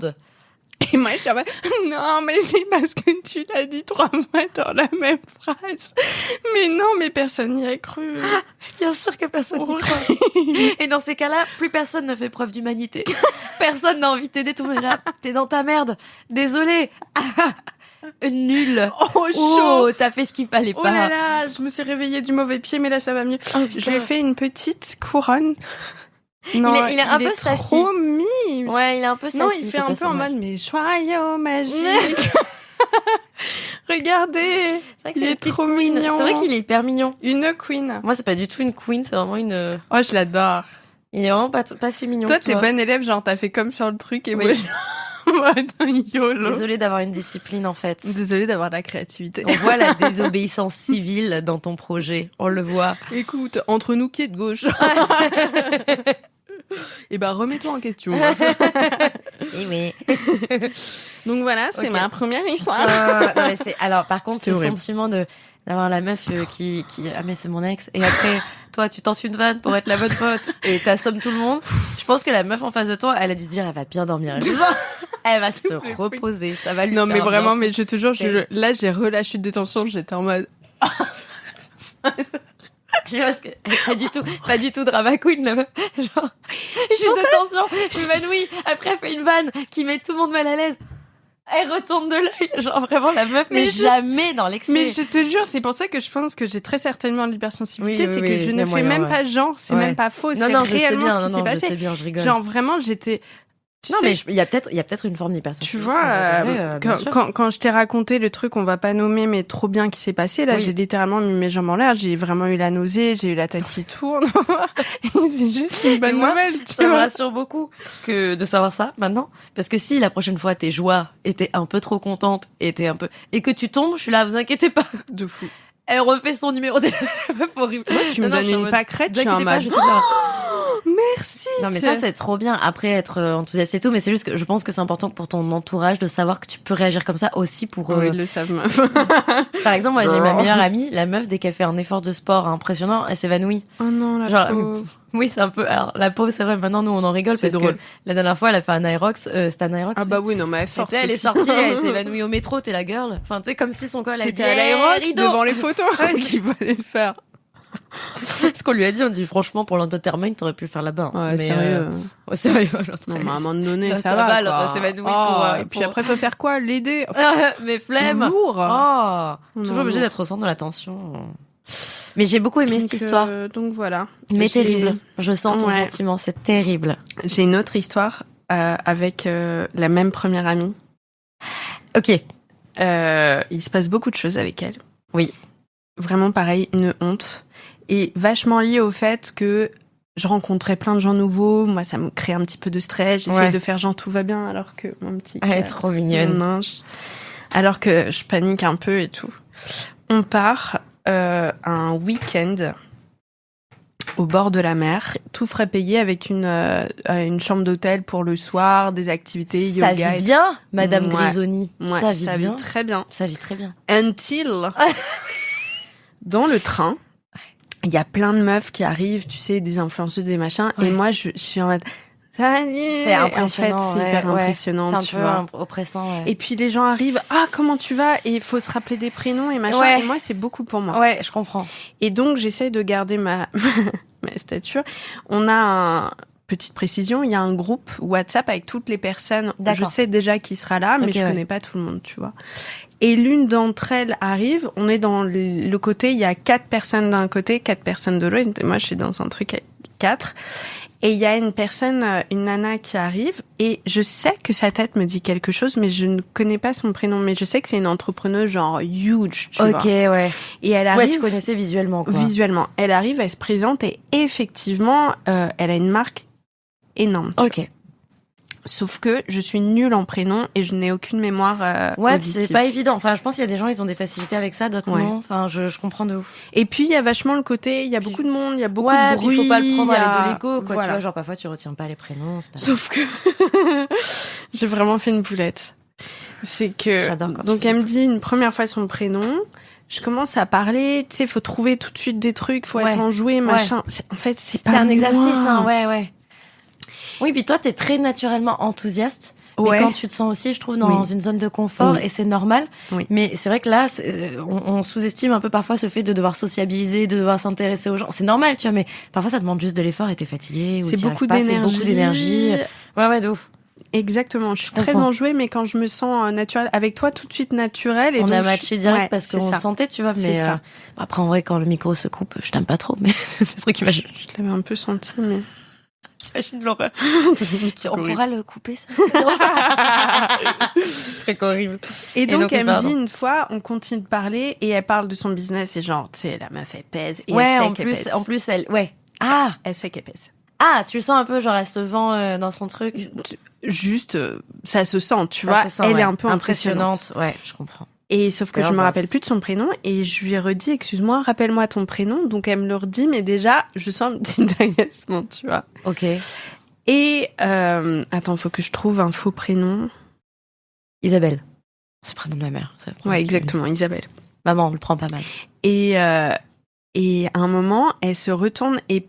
B: Et moi, je suis en mode, non, mais c'est parce que tu l'as dit 3 fois dans la même phrase. Mais non, mais personne n'y a cru.
A: Bien sûr que personne n'y croit. Et dans ces cas-là, plus personne ne fait preuve d'humanité. Personne n'a envie de t'aider, tout le monde est là. T'es dans ta merde. Désolé. Nul.
B: Oh, chaud.
A: T'as fait ce qu'il fallait pas.
B: Oh là là, je me suis réveillée du mauvais pied, mais là, ça va mieux. Je lui ai fait une petite couronne. Non,
A: il est un peu sassy.
B: Trop mime.
A: Ouais, il est un peu sassy.
B: Non, il fait un peu en mode, mais joyau magique. Regardez.
A: C'est vrai que
B: il est trop mignon.
A: C'est vrai qu'il est hyper mignon.
B: Une queen.
A: Moi, c'est pas du tout une queen, c'est vraiment une...
B: Oh, je l'adore.
A: Il est vraiment pas si mignon.
B: Toi, t'es bonne élève, genre, t'as fait comme sur le truc et moi, YOLO.
A: Désolée d'avoir une discipline, en fait.
B: Désolée d'avoir de la créativité.
A: On voit la désobéissance civile dans ton projet. On le voit.
B: Écoute, entre nous qui est de gauche. Eh ben, remets-toi en question.
A: Oui.
B: Donc voilà, c'est ma première histoire.
A: Non, mais alors, par contre,
B: c'est
A: ce
B: horrible.
A: sentiment d'avoir la meuf qui ah mais c'est mon ex, et après toi tu tentes une vanne pour être la bonne pote et t'assommes tout le monde. Je pense que la meuf en face de toi, elle a dû se dire elle va bien dormir, elle va se reposer, ça va lui
B: non
A: faire
B: mais vraiment,
A: bien.
B: mais je te jure, là j'ai relâché de tension, j'étais en mode
A: Je pense que pas du tout drama queen la meuf. Genre, je suis de tension, je m'évanouis. Après elle fait une vanne qui met tout le monde mal à l'aise. Elle retourne de l'œil, genre vraiment la meuf, mais jamais dans l'excès.
B: Mais je te jure, c'est pour ça que je pense que j'ai très certainement de l'hypersensibilité, c'est que je ne fais même pas genre, c'est même pas faux, c'est réellement ce qui s'est passé.
A: Je sais bien, je rigole.
B: Genre vraiment, j'étais...
A: Non, mais il y a peut-être une forme d'hypersensibilité.
B: Tu vois, quand je t'ai raconté le truc, on va pas nommer, mais trop bien qui s'est passé, là, j'ai littéralement mis mes jambes en l'air, j'ai vraiment eu la nausée, j'ai eu la tête qui tourne. C'est juste une bonne nouvelle, tu
A: ça
B: vois.
A: me rassure beaucoup de savoir ça, maintenant. Parce que si la prochaine fois tes joies étaient un peu trop contente, et que tu tombes, je suis là, vous inquiétez pas.
B: De fou.
A: Elle refait son numéro de horrible.
B: Ouais, tu me donnes une pâquerette, tu es en mode... Merci.
A: Non mais ça c'est trop bien après être enthousiaste et tout, mais c'est juste que je pense que c'est important pour ton entourage de savoir que tu peux réagir comme ça aussi pour
B: Oui, ils le savent meuf.
A: Par exemple, moi j'ai ma meilleure amie, la meuf dès qu'elle fait un effort de sport impressionnant, elle s'évanouit.
B: Oh non, la
A: genre
B: pauvre.
A: Oui, c'est un peu alors la pauvre, c'est vrai, maintenant nous on en rigole parce
B: drôle.
A: que la dernière fois elle a fait un Aerox, c'était un Aerox.
B: Ah bah oui, non mais elle force.
A: Elle est sortie, elle s'est évanouie au métro, t'es la girl. Enfin, tu sais comme si son col a
B: c'était
A: été
B: à l'Aerox devant les photos qu'il fallait le faire.
A: Ce qu'on lui a dit, on dit franchement pour l'entertainment, t'aurais pu le faire là-bas.
B: Ouais,
A: mais
B: sérieux.
A: Sérieux.
B: Non, mais à un moment donné, ça
A: va.
B: va.
A: L'autre s'évanouit
B: Et puis après, faut faire quoi? L'aider.
A: Mais flemme.
B: Lourd.
A: Toujours obligé d'être au centre de l'attention. Mais j'ai beaucoup aimé cette histoire.
B: Donc voilà.
A: Mais terrible. Je sens ton sentiment, c'est terrible.
B: J'ai une autre histoire avec la même première amie.
A: Ok.
B: Il se passe beaucoup de choses avec elle.
A: Oui.
B: Vraiment pareil, une honte. Et vachement lié au fait que je rencontrais plein de gens nouveaux. Moi, ça me crée un petit peu de stress. J'essaie de faire genre tout va bien alors que mon petit...
A: Elle est trop mignonne.
B: Alors que je panique un peu et tout. On part un week-end au bord de la mer, tout frais payé avec une chambre d'hôtel pour le soir, des activités, yoga.
A: Ça vit bien, Madame Grisoni.
B: Ouais, ça vit très bien.
A: Ça vit très bien.
B: Until... Dans le train, il y a plein de meufs qui arrivent, tu sais, des influenceuses, des machins, et moi, je suis en mode... Salut.
A: C'est impressionnant.
B: En fait, c'est hyper impressionnant,
A: tu vois. C'est un peu oppressant. Ouais.
B: Et puis les gens arrivent, comment tu vas? Et il faut se rappeler des prénoms et machin.
A: Ouais.
B: Et moi, c'est beaucoup pour moi.
A: Ouais, je comprends.
B: Et donc, j'essaie de garder ma stature. On a petite précision, il y a un groupe WhatsApp avec toutes les personnes. Je sais déjà qui sera là, mais je connais pas tout le monde, tu vois. Et l'une d'entre elles arrive, on est dans le côté, il y a 4 personnes d'un côté, 4 personnes de l'autre. Et moi, je suis dans un truc avec 4. Et il y a une personne, une nana qui arrive, et je sais que sa tête me dit quelque chose, mais je ne connais pas son prénom, mais je sais que c'est une entrepreneuse genre huge, tu vois.
A: Ok, ouais.
B: Et elle arrive...
A: Ouais, tu connaissais visuellement, quoi.
B: Visuellement. Elle arrive, elle se présente, et effectivement, elle a une marque énorme.
A: Ok.
B: Sauf que je suis nulle en prénom et je n'ai aucune mémoire
A: Ouais,
B: auditive.
A: c'est pas évident. Enfin, je pense qu'il y a des gens, ils ont des facilités avec ça, d'autres non. Enfin, je comprends de ouf.
B: Et puis, il y a vachement le côté, il y a beaucoup de monde, il y a beaucoup de bruit.
A: Il faut pas le prendre à l'égo, quoi.
B: Voilà.
A: Tu vois, genre, parfois, tu retiens pas les prénoms. C'est pas...
B: Sauf que j'ai vraiment fait une boulette. C'est que...
A: J'adore quand
B: donc, elle me dit une première fois son prénom. Je commence à parler, tu sais, faut trouver tout de suite des trucs, faut être enjoué, machin. En fait, c'est pas
A: un exercice,
B: hein,
A: ouais. Oui, puis toi, t'es très naturellement enthousiaste. Mais quand tu te sens aussi, je trouve, dans une zone de confort, et c'est normal. Oui. Mais c'est vrai que là, on sous-estime un peu parfois ce fait de devoir sociabiliser, de devoir s'intéresser aux gens. C'est normal, tu vois, mais parfois ça demande juste de l'effort et t'es fatigué.
B: C'est beaucoup d'énergie.
A: Ouais, de ouf.
B: Exactement, je suis très enjouée, mais quand je me sens naturelle, avec toi tout de suite naturelle. Et
A: on
B: donc
A: a matché direct parce qu'on le sentait, tu vois. Mais après, en vrai, quand le micro se coupe, je t'aime pas trop, mais c'est ce truc qui m'a...
B: Je l'avais un peu senti, mais...
A: T'imagines l'horreur. On pourra le couper, ça. C'est très horrible.
B: Et donc elle me dit une fois, on continue de parler et elle parle de son business et genre, tu sais, la meuf, elle pèse. Et elle sait qu'elle pèse.
A: En plus, elle...
B: Elle sait qu'elle pèse.
A: Ah, tu le sens un peu, genre, elle se vend dans son truc.
B: Juste, ça se sent, tu vois. Elle est un peu impressionnante.
A: Ouais, je comprends.
B: Et sauf que je me rappelle plus de son prénom et je lui ai redit, excuse-moi, rappelle-moi ton prénom. Donc elle me le redit, mais déjà, je sens un petit agacement, tu vois.
A: Ok.
B: Et attends, faut que je trouve un faux prénom.
A: Isabelle. C'est le prénom de ma mère.
B: Ouais, exactement, Isabelle.
A: Maman, on le prend pas mal.
B: Et à un moment, elle se retourne et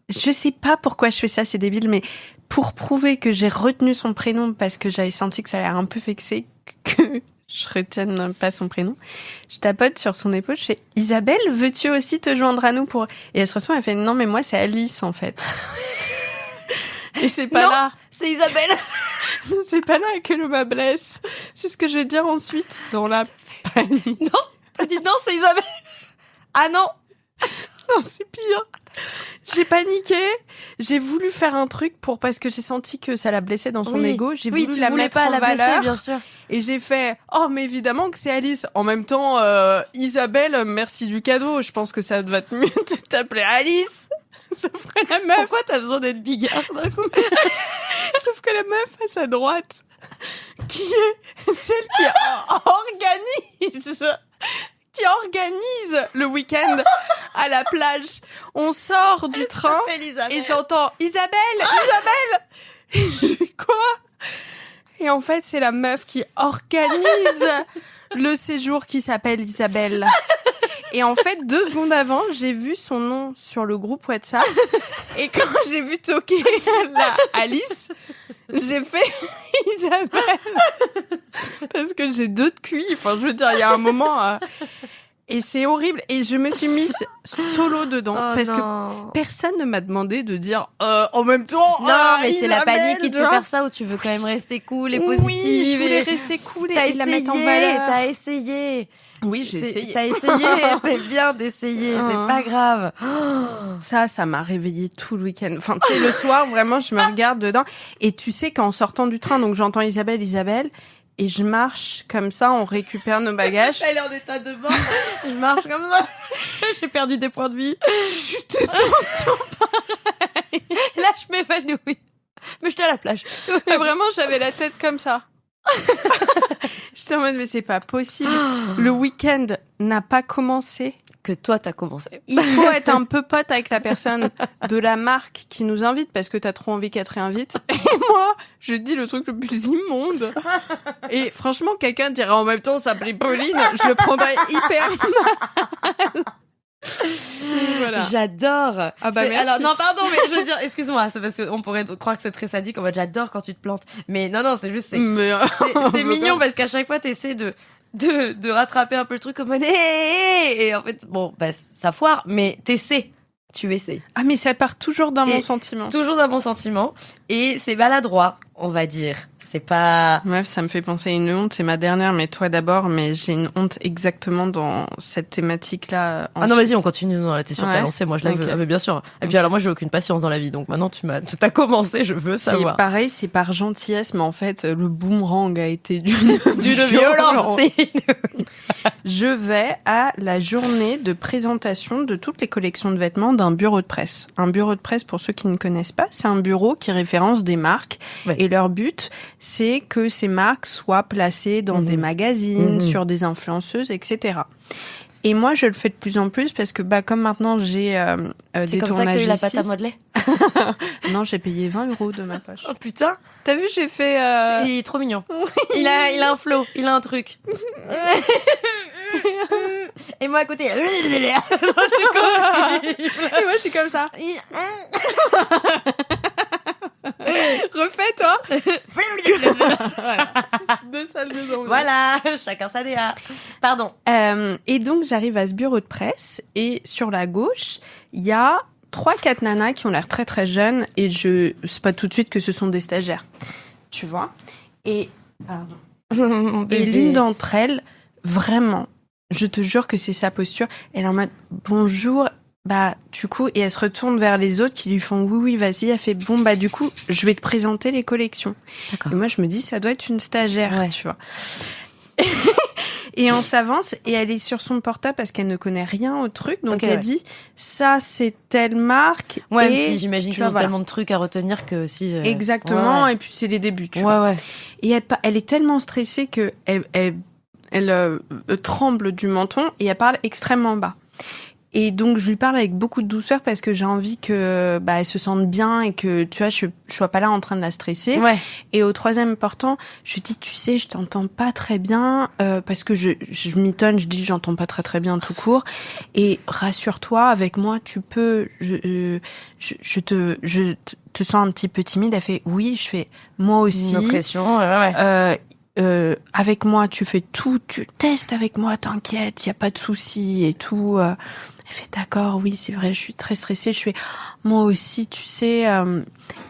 B: je sais pas pourquoi je fais ça, c'est débile, mais pour prouver que j'ai retenu son prénom parce que j'avais senti que ça allait un peu vexé que je retienne pas son prénom, je tapote sur son épaule, je fais « Isabelle, veux-tu aussi te joindre à nous pour... » Et elle se retourne, elle fait « Non, mais moi, c'est Alice, en fait. » Et c'est pas là.
A: C'est Isabelle.
B: C'est pas là que le bas blesse. C'est ce que je vais dire ensuite, dans la panique.
A: Non, t'as dit non, c'est Isabelle. Ah non.
B: Non, c'est pire. J'ai paniqué. J'ai voulu faire un truc parce que j'ai senti que ça la blessait dans son ego. J'ai voulu la mettre en valeur.
A: Blesser, bien sûr.
B: Et j'ai fait, oh, mais évidemment que c'est Alice. En même temps, Isabelle, merci du cadeau. Je pense que ça va te mieux de t'appeler Alice. Sauf que la meuf...
A: Pourquoi t'as besoin d'être bigarre d'un coup?
B: Sauf que la meuf à sa droite, qui est celle qui organise le week-end à la plage. On sort du train et j'entends Isabelle. Et je dis quoi? Et en fait, c'est la meuf qui organise le séjour qui s'appelle Isabelle. Et en fait, 2 secondes avant, j'ai vu son nom sur le groupe WhatsApp. Et quand j'ai vu toquer la Alice, j'ai fait Isabelle. Parce que j'ai 2 de QI. Enfin, je veux dire, il y a un moment... Et c'est horrible. Et je me suis mise solo dedans. Parce que personne ne m'a demandé de dire en même temps...
A: Non, mais
B: Isabelle,
A: c'est la panique qui te fait faire ça, où tu veux quand même rester cool et positive.
B: Oui, je voulais rester cool et la mettre en valeur.
A: T'as essayé.
B: Oui, j'ai essayé.
A: T'as essayé, c'est bien d'essayer, c'est pas grave.
B: Ça m'a réveillée tout le week-end. Enfin, tu sais, le soir, vraiment, je me regarde dedans. Et tu sais qu'en sortant du train, donc j'entends Isabelle, et je marche comme ça, on récupère nos bagages.
A: Elle est en état de mort. Je marche comme ça. J'ai perdu des points de vie.
B: Chute de tension, pareil.
A: Là, je m'évanouis. Mais j'étais à la plage.
B: Et vraiment, j'avais la tête comme ça. J'étais en mode, mais c'est pas possible. Le week-end n'a pas commencé.
A: Que toi, t'as commencé.
B: Il faut être un peu pote avec la personne de la marque qui nous invite parce que t'as trop envie qu'elle te réinvite. Et moi, je dis le truc le plus immonde. Et franchement, quelqu'un dirait en même temps, s'appelait Pauline, je le prendrais hyper mal. Voilà.
A: J'adore.
B: Ah bah merci.
A: Alors non, pardon, mais je veux dire, excuse-moi, c'est parce qu'on pourrait croire que c'est très sadique. En mode, j'adore quand tu te plantes. Mais non, c'est juste, c'est mignon parce qu'à chaque fois, t'essaies de rattraper un peu le truc comme et en fait, bon, bah, ça foire, mais tu essaies.
B: Ah, mais ça part toujours d'un bon sentiment.
A: Toujours d'un bon sentiment. Et c'est maladroit, on va dire. C'est pas...
B: Bref, ça me fait penser à une honte. C'est ma dernière, mais toi d'abord. Mais j'ai une honte exactement dans cette thématique-là.
A: Ah non, vas-y, on continue. Non, t'es sûr que t'as lancé. Moi, je la veux. Ah, mais bien sûr. Et puis alors, moi, j'ai aucune patience dans la vie. Donc maintenant, t'as commencé, je veux savoir.
B: C'est pareil, c'est par gentillesse, mais en fait, le boomerang a été d'une
A: violence.
B: Je vais à la journée de présentation de toutes les collections de vêtements d'un bureau de presse. Un bureau de presse, pour ceux qui ne connaissent pas, c'est un bureau qui référence des marques.
A: Ouais.
B: Et leur but, c'est que ces marques soient placées dans des magazines, sur des influenceuses, etc. Et moi, je le fais de plus en plus parce que, comme maintenant, j'ai
A: C'est
B: des
A: comme ça que
B: tournages
A: tu as eu la
B: ici.
A: pâte à modeler.
B: Non, j'ai payé 20 € de ma poche.
A: Oh putain,
B: T'as vu, j'ai fait...
A: il est trop mignon. Il a un flow, il a un truc. Et moi à côté.
B: Et moi, je suis comme ça. Refais, toi. Deux salles de zombies.
A: Voilà, chacun sa DA. Pardon.
B: Et donc, j'arrive à ce bureau de presse et sur la gauche, il y a 3-4 nanas qui ont l'air très très jeunes et je spot tout de suite que ce sont des stagiaires. Tu vois ? Et l'une d'entre elles, vraiment, je te jure que c'est sa posture, elle est en mode bonjour. Du coup, et elle se retourne vers les autres qui lui font oui, vas-y. Elle fait bon, du coup, je vais te présenter les collections.
A: D'accord.
B: Et moi, je me dis, ça doit être une stagiaire,
A: Ouais.
B: tu vois. Et on s'avance et elle est sur son portable parce qu'elle ne connaît rien au truc. Donc, elle dit, ça, c'est telle marque.
A: Ouais,
B: et
A: puis j'imagine qu'ils ont tellement de trucs à retenir que aussi.
B: Exactement.
A: Ouais.
B: Et puis, c'est les débuts, tu vois.
A: Ouais.
B: Et elle est tellement stressée que elle tremble du menton et elle parle extrêmement bas. Et donc, je lui parle avec beaucoup de douceur parce que j'ai envie que, elle se sente bien et que, tu vois, je sois pas là en train de la stresser.
A: Ouais.
B: Et au troisième portant, je lui dis, tu sais, je t'entends pas très bien, parce que je m'étonne, je dis, j'entends pas très très bien tout court. Et rassure-toi, avec moi, tu peux, je te sens un petit peu timide. Elle fait, oui, je fais, moi aussi.
A: Une oppression, ouais.
B: Avec moi, tu fais tout, tu testes avec moi, t'inquiète, y a pas de souci et tout. Elle fait d'accord, oui, c'est vrai, je suis très stressée. Je fais, moi aussi, tu sais.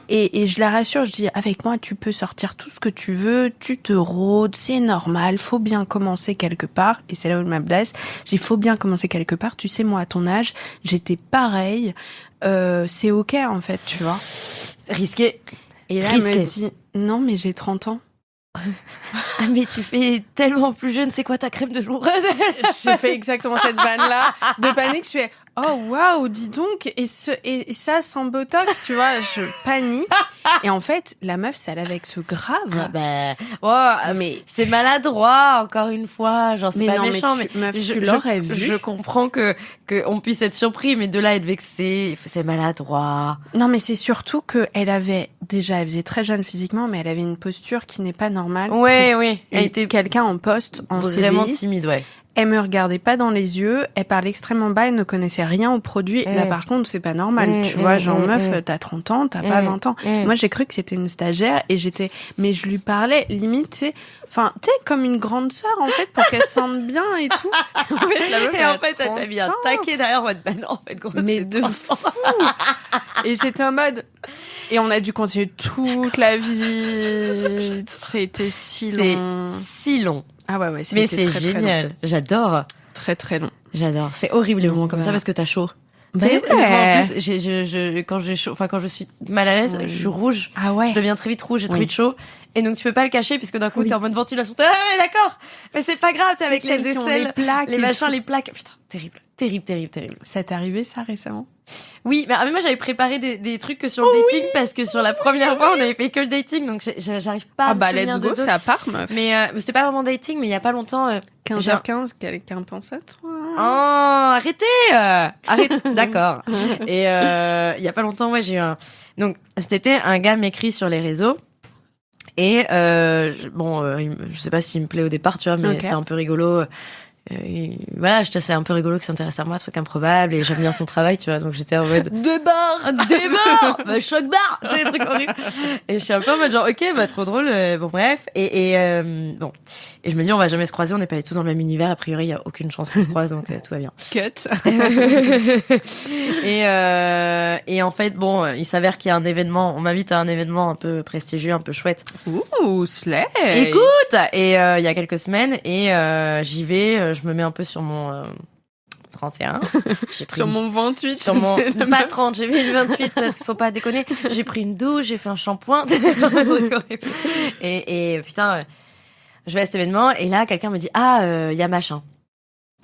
B: Et je la rassure, je dis, avec moi, tu peux sortir tout ce que tu veux, tu te rôdes, c'est normal, faut bien commencer quelque part. Et c'est là où je me blesse. J'ai faut bien commencer quelque part. Tu sais, moi, à ton âge, j'étais pareil. C'est ok, en fait, tu vois.
A: Risqué.
B: Et là, elle me dit, non, mais j'ai 30 ans.
A: Ah, mais tu fais tellement plus jeune, c'est quoi ta crème de jour?
B: J'ai fait exactement cette vanne-là de panique. Je fais, oh waouh, dis donc, et ça sans botox, tu vois, je panique. Et en fait, la meuf, c'est elle avec ce grave.
A: Mais c'est maladroit, encore une fois. Genre, c'est pas méchant, mais
B: tu l'aurais vu.
A: Je comprends que on puisse être surpris, mais de là être vexé, c'est maladroit.
B: Non, mais c'est surtout que elle faisait très jeune physiquement, mais elle avait une posture qui n'est pas normale.
A: Oui.
B: Elle était quelqu'un en poste, en
A: vraiment
B: CDI.
A: timide, ouais.
B: Elle me regardait pas dans les yeux, elle parlait extrêmement bas, elle ne connaissait rien au produit. Là, par contre, c'est pas normal, tu vois, genre, meuf, t'as 30 ans, t'as pas 20 ans. Moi, j'ai cru que c'était une stagiaire et mais je lui parlais, limite, tu sais, comme une grande sœur, en fait, pour qu'elle se sente bien et tout. En fait, la meuf,
A: elle t'a mis un taquet derrière votre non, en fait, gros.
B: Mais de fou! Et j'étais en mode, et on a dû continuer toute la visite. C'était si long.
A: C'est si long.
B: Ah ouais,
A: mais c'est très, génial. Très J'adore.
B: Très, très long.
A: J'adore. C'est horrible les moments comme ça parce que t'as chaud.
B: Ouais.
A: En plus, quand j'ai chaud, quand je suis mal à l'aise, je suis rouge.
B: Ah ouais.
A: Je deviens très vite rouge, j'ai très vite chaud. Et donc tu peux pas le cacher puisque d'un coup t'es en mode ventilation. Ah ouais, d'accord. Mais c'est pas grave, t'es avec les aisselles,
B: les plaques,
A: les machins, les plaques. Putain, terrible.
B: Ça t'est arrivé ça récemment?
A: Oui, mais moi j'avais préparé des trucs que sur le dating parce que sur la première fois on avait fait que le dating, donc j'arrive pas à me souvenir
B: let's go, ça part, meuf.
A: Mais c'était pas vraiment dating, mais il y a pas longtemps.
B: 15h15, quelqu'un pense à toi.
A: Oh, arrête, d'accord. Et il y a pas longtemps, j'ai eu donc cet été un gars m'écrit sur les réseaux. Et je sais pas s'il me plaît au départ, tu vois, mais c'était un peu rigolo. Voilà, c'est un peu rigolo qu'il s'intéresse à moi, truc improbable, et j'aime bien son travail, tu vois, donc j'étais en mode débarre, choc barre, c'est des trucs horribles. Et je suis un peu en mode genre ok, trop drôle, bon bref, et je me dis on va jamais se croiser, on n'est pas du tout dans le même univers, a priori il y a aucune chance qu'on se croise, donc tout va bien.
B: Cut.
A: Et en fait il s'avère qu'il y a un événement, on m'invite à un événement un peu prestigieux, un peu chouette.
B: Ouh, slay.
A: Écoute, et il y a quelques semaines, et j'y vais, je me mets un peu sur mon 31.
B: Sur mon 28.
A: Sur mon pas 30, j'ai mis le 28 parce qu'il faut pas déconner. J'ai pris une douche, j'ai fait un shampoing. et putain, je vais à cet événement et là quelqu'un me dit il y a machin.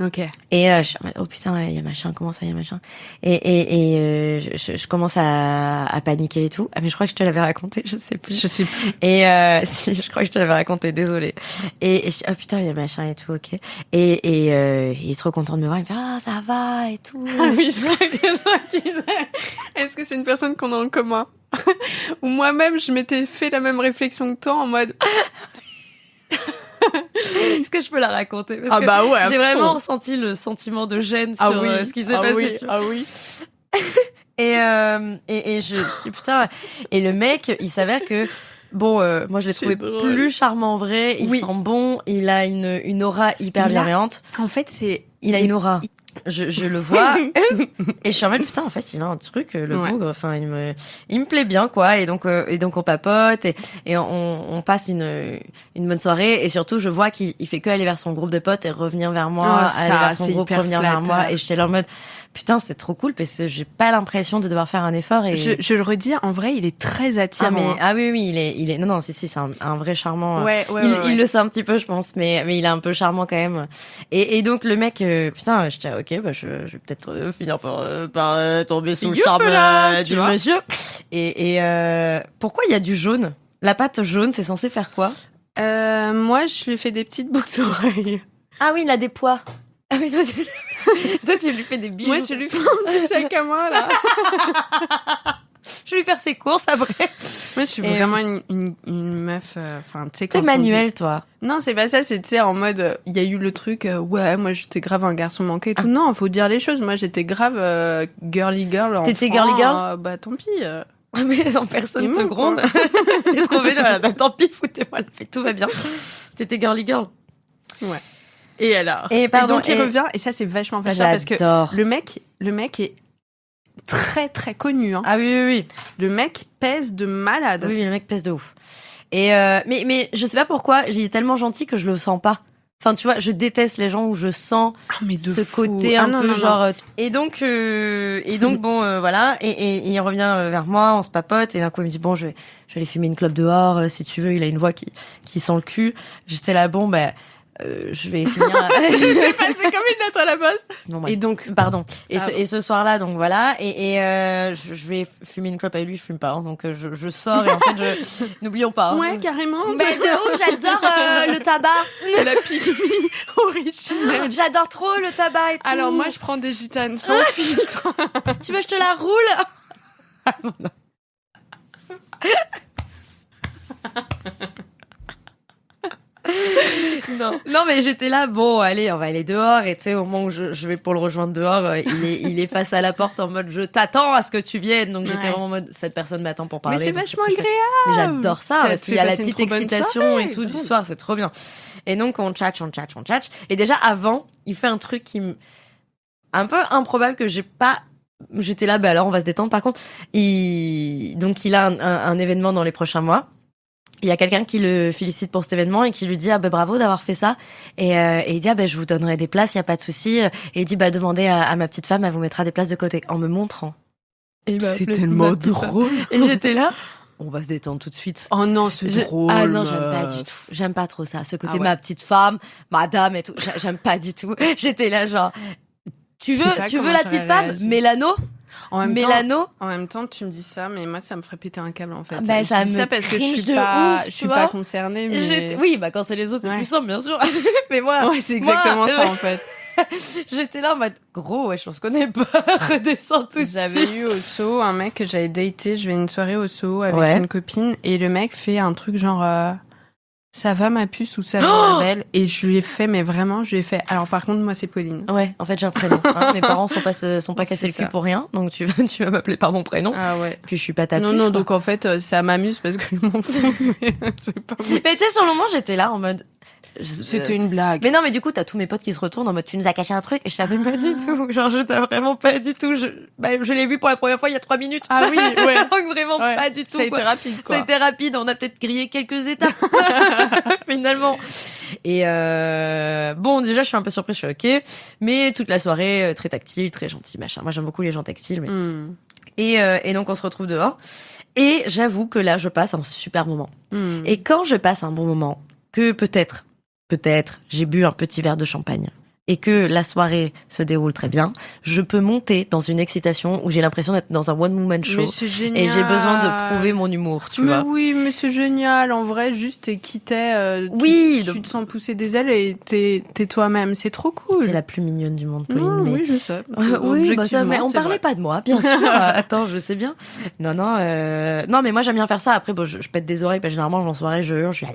B: Ok.
A: Et je suis en mode, oh putain, il y a machin, comment ça, il y a machin. Et je commence à paniquer et tout. Ah mais je crois que je te l'avais raconté, je sais plus. Et si, je crois que je te l'avais raconté, désolée. Et je dis, oh putain, il y a machin et tout, ok. Et il est trop content de me voir, il me fait, ah ça va et tout.
B: Ah oui, je crois que je disais. Est-ce que c'est une personne qu'on a en commun? Ou moi-même, je m'étais fait la même réflexion que toi en mode...
A: Est-ce que je peux la raconter? Parce que
B: bah ouais,
A: j'ai vraiment ressenti le sentiment de gêne sur ce qui s'est passé.
B: Oui,
A: tu vois.
B: ah oui.
A: Et je dis putain. Et le mec, il s'avère que bon, moi je l'ai trouvé plus charmant en vrai. Il sent bon. Il a une aura hyper bienveillante.
B: En fait,
A: il a une aura. Je le vois et je suis en mode putain en fait il a un truc le bougre, enfin il me plaît bien quoi, et donc on papote et on passe une bonne soirée, et surtout je vois qu'il fait que aller vers son groupe de potes et revenir vers moi, aller vers son groupe, revenir vers moi, et j'étais là en mode putain c'est trop cool parce que j'ai pas l'impression de devoir faire un effort. Et
B: je le redis, en vrai il est très attirant.
A: Oui il est non si c'est un vrai charmant. Il le sait un petit peu je pense, mais il est un peu charmant quand même. Et donc le mec putain je dis ok bah je vais peut-être finir par tomber sous le charme du monsieur. Et pourquoi il y a du jaune? La pâte jaune c'est censé faire quoi?
B: Moi je lui fais des petites boucles d'oreilles.
A: Ah oui, il a des pois. Ah oui, toi, tu lui fais des bijoux.
B: Moi, je lui fais un petit sac à main, là.
A: Je vais lui faire ses courses après.
B: Moi, je suis vraiment une meuf, enfin, tu sais, quand
A: t'es manuel, toi.
B: Non, c'est pas ça, c'est, tu sais, en mode, il y a eu le truc, ouais, moi, j'étais grave un garçon manqué et tout. Non, faut dire les choses. Moi, j'étais grave girly girl enfant.
A: T'étais girly girl?
B: Bah, tant pis.
A: Mais en personne te gronde. T'es trop vénère, bah, tant pis, foutez-moi la paix, tout va bien. T'étais girly girl.
B: Ouais. Et alors?
A: Et pardon.
B: Donc, il revient, et ça, c'est vachement flatteur parce que le mec est très, très connu, hein.
A: Ah oui.
B: Le mec pèse de malade.
A: Oui, le mec pèse de ouf. Et, mais je sais pas pourquoi, il est tellement gentil que je le sens pas. Enfin, tu vois, je déteste les gens où je sens ce côté un peu genre. Et donc bon, voilà. Et il revient vers moi, on se papote, et d'un coup il me dit bon, je vais aller fumer une clope dehors, si tu veux. Il a une voix qui sent le cul. J'étais là, bon, je vais finir.
B: C'est passé comme une lettre à la poste.
A: Non,
B: et donc,
A: pardon. Et ce soir-là, donc voilà. Et je vais fumer une clope avec lui. Je fume pas, hein, donc je sors, et en fait, n'oublions pas. Hein,
B: ouais, carrément.
A: Mais de ouf, j'adore le tabac.
B: La pygmie originelle.
A: J'adore trop le tabac et tout.
B: Alors moi, je prends des gitanes sans filtre.
A: Tu veux que je te la roule? Non mais j'étais là, bon allez on va aller dehors, et tu sais au moment où je vais pour le rejoindre dehors, il est face à la porte en mode je t'attends à ce que tu viennes, donc j'étais vraiment en mode cette personne m'attend pour parler.
B: Mais c'est vachement agréable.
A: Mais j'adore ça parce qu'il y a la petite excitation et tout du soir, c'est trop bien. Et donc on tchatche, et déjà avant il fait un truc un peu improbable que j'étais là, alors on va se détendre. Par contre donc il a un événement dans les prochains mois. Il y a quelqu'un qui le félicite pour cet événement et qui lui dit bravo d'avoir fait ça, et il dit je vous donnerai des places, il y a pas de souci, et il dit demandez à ma petite femme, elle vous mettra des places de côté, en me montrant. Et
B: c'est tellement drôle.
A: Et j'étais là, on va se détendre tout de suite.
B: Oh non, c'est drôle.
A: Ah non, j'aime pas du tout. J'aime pas trop ça, ce côté ma petite femme, madame et tout. J'aime pas du tout. J'étais là genre tu veux la petite femme Mélano? En
B: même temps, tu me dis ça, mais moi, ça me ferait péter un câble, en fait.
A: Ça
B: dis
A: me
B: ça parce que je suis pas concernée, mais...
A: Oui, quand c'est les autres, c'est plus simple, bien sûr. Mais moi...
B: Ouais, c'est exactement ça, en fait.
A: J'étais là en mode, gros, je pense qu'on est pas redescendre tout de suite.
B: J'avais eu au Soho un mec que j'avais daté, je vais à une soirée au Soho avec une copine, et le mec fait un truc genre... ça va ma puce ou ça va ma belle, et je lui ai fait, mais vraiment, alors par contre moi c'est Pauline.
A: Ouais, en fait j'ai un prénom, hein. Mes parents sont pas cassés le cul pour rien, donc tu vas m'appeler par mon prénom.
B: Ah ouais.
A: Puis je suis pas ta puce.
B: Non, donc en fait ça m'amuse parce que je m'en fous. C'est pas bon.
A: Mais tu sais, sur le moment j'étais là en mode
B: c'était une blague.
A: Mais non, mais du coup, t'as tous mes potes qui se retournent en mode tu nous as caché un truc, et je savais pas du tout. Genre, je t'ai vraiment pas du tout. Je l'ai vu pour la première fois il y a 3 minutes.
B: Ah oui, ouais.
A: Donc vraiment pas du tout.
B: Ça a été rapide, quoi.
A: Ça a été rapide. On a peut-être grillé quelques étapes, finalement. Et bon, déjà, je suis un peu surprise, je suis ok. Mais toute la soirée, très tactile, très gentil, machin. Moi, j'aime beaucoup les gens tactiles. Mais... Et donc, on se retrouve dehors. Et j'avoue que là, je passe un super moment. Et quand je passe un bon moment, que peut-être, j'ai bu un petit verre de champagne. et que la soirée se déroule très bien, je peux monter dans une excitation où j'ai l'impression d'être dans un one-woman show.
B: Mais c'est génial.
A: Et j'ai besoin de prouver mon humour, tu vois.
B: Oui, mais c'est génial. En vrai, juste t'es quitté, tu te sens pousser des ailes et t'es toi-même. C'est trop cool.
A: T'es la plus mignonne du monde, Pauline.
B: Oui, je sais.
A: Oui, bah ça, mais on parlait pas de moi, bien sûr. Attends, je sais bien. Non, mais moi j'aime bien faire ça. Après, bon, je pète des oreilles, généralement, en soirée, je hurle, je suis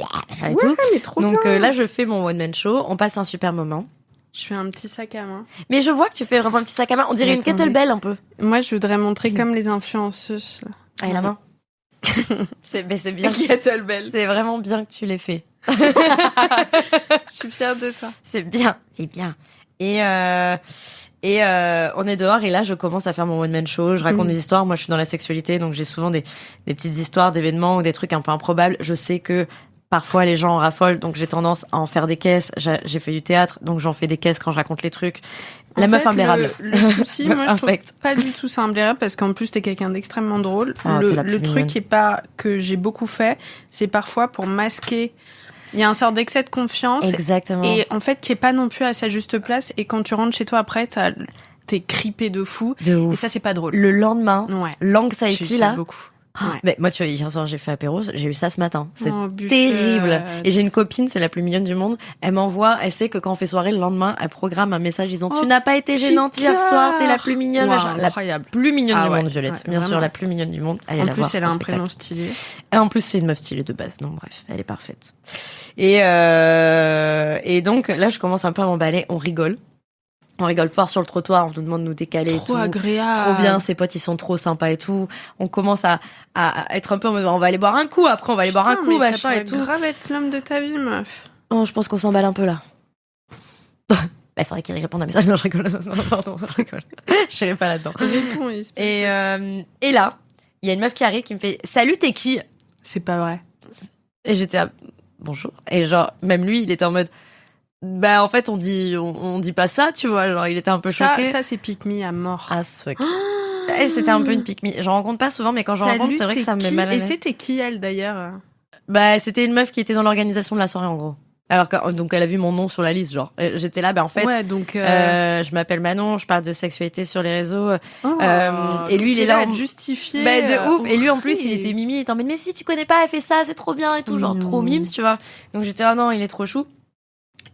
A: et tout.
B: Mais trop
A: Donc
B: bien.
A: là, je fais mon one-man show. On passe un super moment.
B: Je fais un petit sac à main.
A: Mais je vois que tu fais vraiment un petit sac à main. On dirait une kettlebell un peu.
B: Moi, je voudrais montrer comme les influenceuses.
A: Ah, et la main. c'est bien.
B: Kettlebell.
A: C'est vraiment bien que tu l'aies fait.
B: Je suis fière de toi.
A: C'est bien. Et on est dehors et là je commence à faire mon one man show, je raconte mes histoires. Moi je suis dans la sexualité, donc j'ai souvent des petites histoires d'événements ou des trucs un peu improbables. Je sais que parfois les gens en raffolent, donc j'ai tendance à en faire des caisses. J'ai fait du théâtre, donc j'en fais des caisses quand je raconte les trucs. La meuf imblairable.
B: Le souci, moi je trouve pas du tout ça imblairable parce qu'en plus t'es quelqu'un d'extrêmement drôle. Le truc est pas que j'ai beaucoup fait, c'est parfois pour masquer. Il y a un sort d'excès de confiance.
A: Exactement.
B: Et en fait, qui est pas non plus à sa juste place. Et quand tu rentres chez toi après, t'es crippé de fou.
A: De ouf.
B: Et ça, c'est pas drôle.
A: Le lendemain, l'anxiety là.
B: Beaucoup.
A: Ouais. Mais moi, tu vois, hier soir, j'ai fait apéro, j'ai eu ça ce matin. C'est terrible. Et j'ai une copine, c'est la plus mignonne du monde. Elle m'envoie, elle sait que quand on fait soirée, le lendemain, elle programme un message disant tu n'as pas été gênante hier soir, t'es la plus mignonne.
B: Incroyable.
A: La plus mignonne du monde, Violette. Bien sûr, la plus mignonne du monde.
B: En plus, elle a un prénom stylé.
A: Et en plus, c'est une meuf stylée de base. Donc, bref, elle est parfaite. Et donc, là, je commence un peu à m'emballer. On rigole fort sur le trottoir, on nous demande de nous décaler et tout.
B: Trop agréable.
A: Trop bien, ses potes, ils sont trop sympas et tout. On commence à être un peu en mode, on va aller boire un coup, après on va aller boire un coup, machin et tout.
B: Ça grave être l'homme de ta vie, meuf.
A: Oh, je pense qu'on s'emballe un peu là. Il faudrait qu'il réponde à un message. Non, je rigole. Non, pardon, je rigole. Je serai pas là-dedans. Et là, il y a une meuf qui arrive qui me fait, salut, t'es qui?
B: C'est pas vrai.
A: Et j'étais à, bonjour. Et genre, même lui, il était en mode, bah en fait on dit pas ça, tu vois, genre il était un peu choqué.
B: Ça c'est pick me à mort.
A: As fuck. Elle c'était un peu une pick me. J'en rencontre pas souvent mais quand j'en rencontre c'est vrai que ça me met mal à l'aise.
B: Et c'était qui elle d'ailleurs?
A: Bah c'était une meuf qui était dans l'organisation de la soirée en gros. Alors que, donc elle a vu mon nom sur la liste, genre j'étais là, bah en fait je m'appelle Manon, je parle de sexualité sur les réseaux et lui il est là
B: à justifier.
A: Bah de ouf. Et lui en plus il était mimi, il était en mode mais si tu connais pas, elle fait ça, c'est trop bien et tout, genre trop mimes, tu vois. Donc j'étais là non, il est trop chou.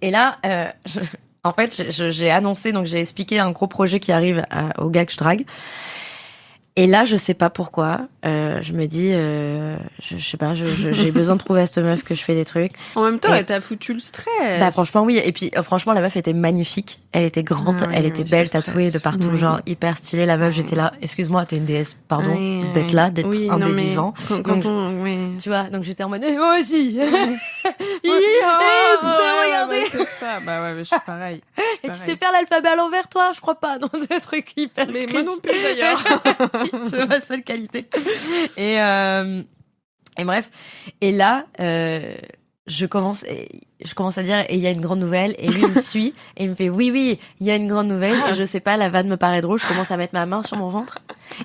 A: Et là, en fait, j'ai annoncé, donc j'ai expliqué un gros projet qui arrive au gars que je drague. Et là, je sais pas pourquoi, je me dis, je sais pas, j'ai besoin de prouver à cette meuf que je fais des trucs.
B: En même temps, elle t'a foutu le stress.
A: Bah franchement oui. Et puis franchement, la meuf était magnifique. Elle était grande, elle était belle, tatouée de partout, genre hyper stylée. La meuf, j'étais là. Excuse-moi, t'es une déesse, pardon, d'être là, d'être un des vivants. Tu vois, donc j'étais en mode, moi aussi.
B: Regardez. C'est ça. Bah ouais, mais je suis pareil.
A: Et tu sais faire l'alphabet à l'envers, toi? Je crois pas. Non, des trucs hyper.
B: Mais moi non plus d'ailleurs.
A: C'est ma seule qualité. Et bref. Et là, je commence à dire, et il y a une grande nouvelle, et lui il me suit, et il me fait oui, il y a une grande nouvelle, et je sais pas, la vanne me paraît drôle, je commence à mettre ma main sur mon ventre,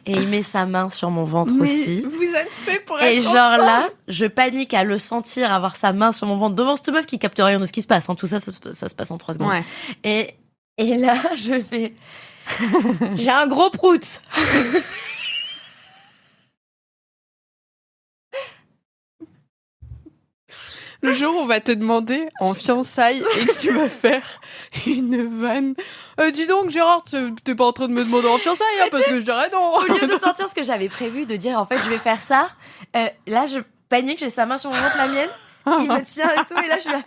A: et il met sa main sur mon ventre aussi.
B: Vous êtes fait pour être
A: et genre ensemble. Là, je panique à le sentir, avoir sa main sur mon ventre, devant cette meuf qui capte rien de ce qui se passe, hein. Tout ça se passe en 3 secondes.
B: Ouais.
A: Et là, je fais, j'ai un gros prout.
B: Le jour où on va te demander en fiançailles et que tu vas faire une vanne. Dis donc Gérard, t'es pas en train de me demander en fiançailles hein, parce que je dirais non.
A: Au lieu de sortir ce que j'avais prévu, de dire en fait je vais faire ça, là je panique, j'ai sa main sur mon ventre, la mienne, il me tient et tout, et là je suis là,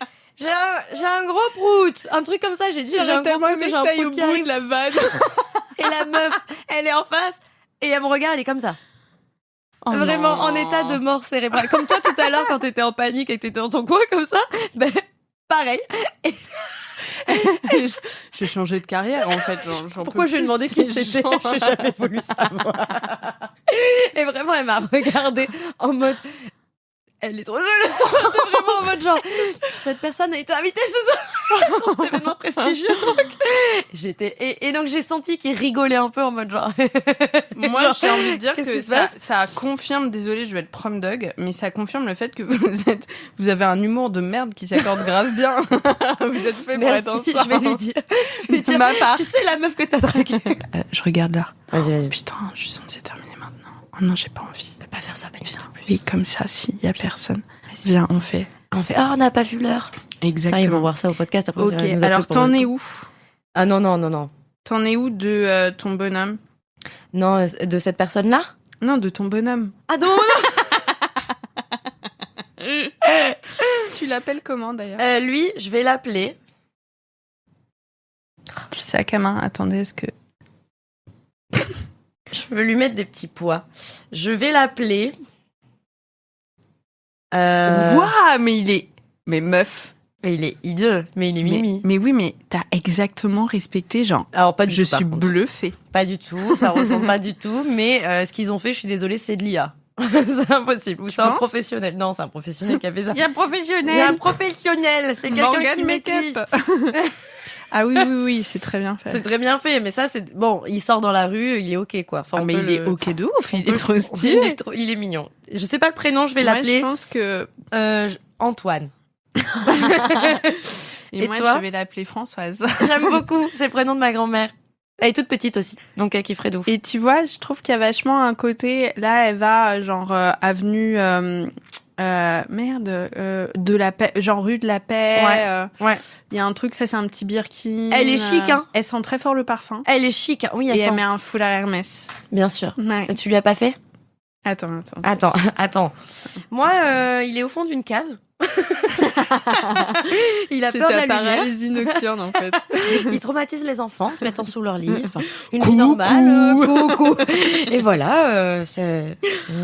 A: j'ai un gros prout, un truc comme ça, j'ai dit j'ai un gros prout, j'ai un prout qui arrive.
B: De la vanne.
A: Et la meuf, elle est en face et elle me regarde, elle est comme ça.
B: Oh
A: vraiment
B: non.
A: En état de mort cérébrale. Comme toi tout à l'heure quand t'étais en panique et que t'étais dans ton coin comme ça, ben pareil.
B: J'ai changé de carrière en fait.
A: Pourquoi je lui ai demandé qui c'était? J'ai jamais voulu savoir. Et vraiment elle m'a regardée en mode... elle est trop jolie. C'est vraiment en mode genre, cette personne a été invitée ce soir sur cet événement prestigieux. Donc, et donc j'ai senti qu'il rigolait un peu en mode genre.
B: Moi,
A: genre,
B: j'ai envie de dire
A: qu'est-ce
B: que
A: qui se passe
B: ça confirme, désolé, je vais être prom dog, mais ça confirme le fait que vous avez un humour de merde qui s'accorde grave bien. Vous êtes fait pour être
A: Merci,
B: ensemble.
A: je vais lui dire. Je vais lui dire,
B: Ma part.
A: tu sais la meuf que t'as draguée.
B: Je regarde l'heure.
A: Vas-y.
B: Putain, je suis censée terminer maintenant. Oh non, j'ai pas envie.
A: Je peux pas faire ça, mais
B: Viens. Oui, comme ça, s'il y a personne.
A: Vas-y.
B: Viens, on fait.
A: On n'a pas vu l'heure.
B: Exactement.
A: Ils vont voir ça au podcast après.
B: Ok, alors t'en es où?
A: Ah non.
B: T'en es où de ton bonhomme?
A: Non, de cette personne-là?
B: Non, de ton bonhomme.
A: Ah non.
B: Tu l'appelles comment d'ailleurs?
A: Lui, je vais l'appeler.
B: Petit sac à main, attendez, est-ce que...
A: Je veux lui mettre des petits pois. Je vais l'appeler.
B: Waouh, mais il est... Mais meuf.
A: Mais il est hideux, mais il est mimi.
B: Mais oui, mais t'as exactement respecté, genre...
A: Alors pas du
B: Je
A: tout.
B: suis bluffée.
A: Pas du tout, ça ressemble pas du tout. Mais ce qu'ils ont fait, je suis désolée, c'est de l'IA. C'est impossible. Ou c'est un
B: penses
A: professionnel. Non, c'est un professionnel qui a fait ça.
B: Il y a un professionnel.
A: Il y a un professionnel. C'est quelqu'un
B: Morgane
A: qui maîtrise.
B: Make-up. Ah oui, c'est très bien fait.
A: C'est très bien fait, mais ça, c'est bon. Il sort dans la rue, il est ok, quoi. Enfin,
B: mais il est ok de ouf, il est trop
A: Il
B: stylé.
A: il est mignon. Je sais pas le prénom, je vais
B: Moi,
A: l'appeler
B: je pense que...
A: Antoine.
B: Et moi,
A: toi
B: je vais l'appeler Françoise.
A: J'aime beaucoup. C'est le prénom de ma grand-mère. Elle est toute petite aussi, donc elle kifferait de ouf.
B: Et tu vois, je trouve qu'il y a vachement un côté... Là, elle va, genre, avenue... de la paix, genre rue de la paix.
A: Ouais.
B: Il y a un truc, ça c'est un petit Birkin.
A: Elle est chic, hein.
B: Elle sent très fort le parfum.
A: Elle est chic. Oui,
B: Et
A: elle
B: elle
A: sent.
B: met un foulard Hermès.
A: Bien sûr.
B: Ouais.
A: Tu lui as pas fait?
B: Attends.
A: Moi, il est au fond d'une cave. Il a
B: C'est
A: peur de
B: ta
A: la lumière.
B: paralysie nocturne en fait.
A: Il traumatise les enfants, se mettant sous leur lit. Enfin, une
B: Coucou.
A: vie normale. Coucou. Et voilà, c'est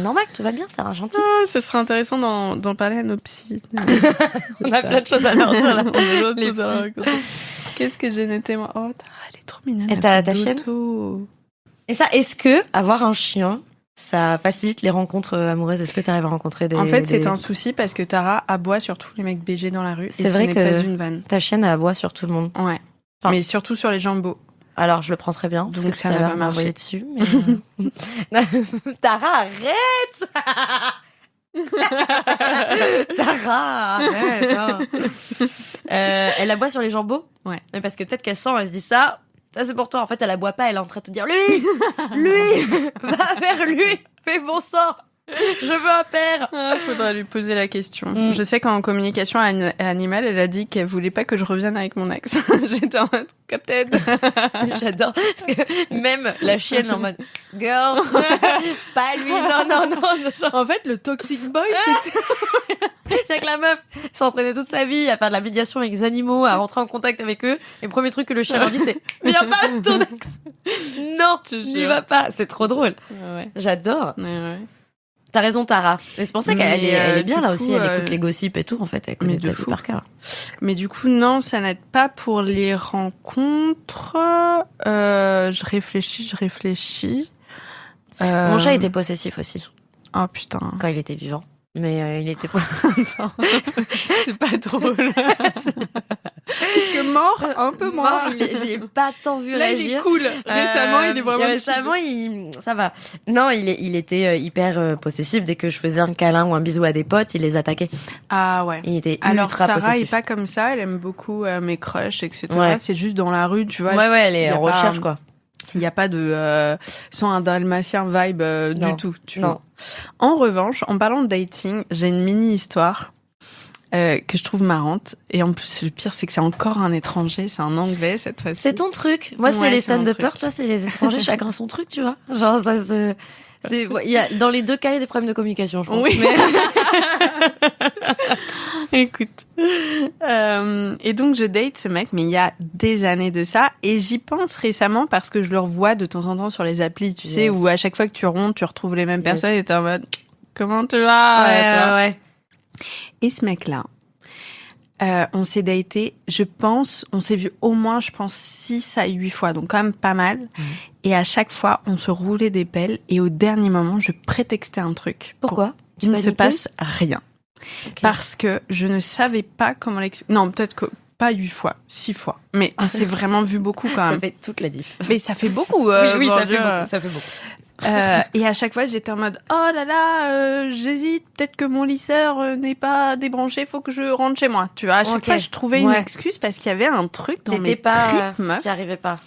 A: normal, tout va bien, c'est un gentil.
B: Ah, ce serait intéressant d'en parler à nos psys.
A: On a plein de choses à leur dire là.
B: On a plein de
A: Les
B: choses à
A: psys.
B: raconter. Qu'est-ce que j'ai noté moi? Oh, Tara, elle est trop mignonne.
A: Et
B: elle
A: t'as
B: fait
A: ta chienne?
B: dodo.
A: Et ça, est-ce que avoir un chien, ça facilite les rencontres amoureuses? Est-ce que tu arrives à rencontrer des...
B: En fait, c'est un souci parce que Tara aboie sur tous les mecs BG dans la rue.
A: C'est
B: et
A: vrai
B: ce n'est
A: que-
B: pas une vanne.
A: Ta chienne, elle aboie sur tout le monde.
B: Ouais.
A: Enfin-
B: Mais surtout sur les jambos.
A: Alors, je le prends très bien. parce
B: Donc,
A: que
B: ça
A: tout à
B: n'a
A: l'heure,
B: pas
A: on m'a
B: marché.
A: envoyé dessus. Mais... Tara, arrête. Tara, arrête. Hein. Elle aboie sur les jambos.
B: Ouais.
A: Mais parce que peut-être qu'elle sent, elle se dit ça c'est pour toi. En fait, elle aboie pas, elle est en train de te dire lui, va vers lui, fais bon sang. Je veux un père.
B: Faudra lui poser la question.
A: Mm.
B: Je sais qu'en communication animale, elle a dit qu'elle voulait pas que je revienne avec mon ex. J'étais en mode, captain.
A: J'adore. Parce que même la chienne en mode girl, pas lui, non. Genre,
B: En fait, le toxic boy, c'était...
A: c'est que la meuf s'entraînait toute sa vie à faire de la médiation avec les animaux, à rentrer en contact avec eux. Et le premier truc que le chien leur dit, c'est viens pas avec ton ex. Non,
B: Je te
A: n'y
B: jure.
A: va pas. C'est trop drôle.
B: Ouais.
A: J'adore.
B: Ouais.
A: T'as raison, Tara. Et c'est pour ça qu'elle
B: Mais,
A: elle est bien
B: du
A: là
B: coup,
A: aussi. Elle écoute les gossips et tout, en fait. Elle connaît
B: mais de
A: ta vie
B: fou.
A: par cœur.
B: Mais du coup, non, ça n'aide pas pour les rencontres. Je réfléchis.
A: Mon chat était possessif aussi,
B: Oh putain.
A: quand il était vivant. Mais il était pas...
B: C'est pas drôle. Parce que mort, un peu moins.
A: J'ai pas tant vu
B: Là, il
A: réagir.
B: est cool. Récemment, il est vraiment
A: Récemment, ça va. Non, il était hyper possessif. Dès que je faisais un câlin ou un bisou à des potes, il les attaquait.
B: Ah ouais.
A: Il était
B: Alors
A: ultra
B: Tara
A: possessif.
B: est pas comme ça, elle aime beaucoup mes crushs, etc.
A: Ouais.
B: C'est juste dans la rue, tu vois.
A: Ouais, elle
B: il y
A: est
B: a
A: en
B: pas-
A: recherche, quoi.
B: Il n'y a pas de sans un dalmatien vibe
A: Non.
B: du tout, tu
A: Non.
B: vois. En revanche, en parlant de dating, j'ai une mini histoire que je trouve marrante. Et en plus, le pire, c'est que c'est encore un étranger, c'est un anglais cette fois-ci.
A: C'est ton truc. Moi, c'est
B: Ouais,
A: les
B: c'est mon
A: stand-uppers.
B: truc.
A: Toi, c'est les étrangers. Chacun son truc, tu vois. Genre, ça se... il y a, dans les deux cas, il y a des problèmes de communication, je pense.
B: Oui.
A: Mais...
B: Écoute. Et donc, je date ce mec, mais il y a des années de ça. Et j'y pense récemment parce que je le revois de temps en temps sur les applis, tu sais,
A: Yes.
B: où à chaque fois que tu rondes, tu retrouves les mêmes
A: Yes.
B: personnes et t'es en mode, comment tu vas? Tu vois.
A: ouais.
B: Et ce mec-là, on s'est daté, je pense, on s'est vu au moins, je pense, 6 à 8 fois, donc quand même pas mal. Et à chaque fois, on se roulait des pelles et au dernier moment, je prétextais un truc.
A: Pourquoi?
B: Il ne se
A: paniquais
B: passe rien. parce que je ne savais pas comment l'expliquer. Non, peut-être que pas 8 fois, 6 fois. Mais on s'est vraiment vu beaucoup quand même.
A: Ça fait toute la diff.
B: Mais ça fait beaucoup.
A: Oui,
B: bon
A: ça
B: Dieu.
A: fait beaucoup. Ça fait beaucoup.
B: Et à chaque fois, j'étais en mode oh là là, j'hésite, peut-être que mon lisseur n'est pas débranché, faut que je rentre chez moi. Tu vois, à chaque fois, je trouvais une excuse parce qu'il y avait un truc dans mes tripes, meuf.
A: T'y arrivais pas.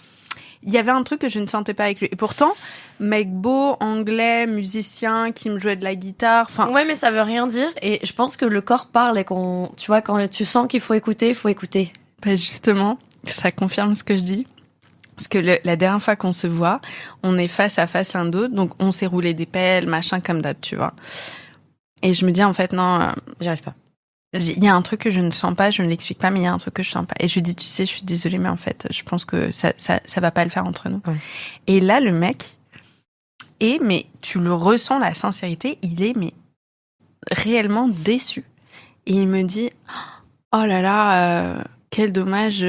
B: Il y avait un truc que je ne sentais pas avec lui. Et pourtant, mec beau, anglais, musicien, qui me jouait de la guitare. Enfin.
A: Ouais, mais ça veut rien dire. Et je pense que le corps parle et tu vois, quand tu sens qu'il faut écouter, il faut écouter.
B: Ben justement, ça confirme ce que je dis. Parce que la dernière fois qu'on se voit, on est face à face l'un d'autre. Donc, on s'est roulé des pelles, machin, comme d'hab, tu vois. Et je me dis, en fait, non.
A: J'y arrive pas.
B: Il y a un truc que je ne sens pas, je ne l'explique pas, mais il y a un truc que je sens pas. Et je lui dis, tu sais, je suis désolée, mais en fait, je pense que ça va pas le faire entre nous.
A: Ouais.
B: Et là, le mec mais tu le ressens, la sincérité, il est, mais réellement déçu. Et il me dit, oh là là, quel dommage,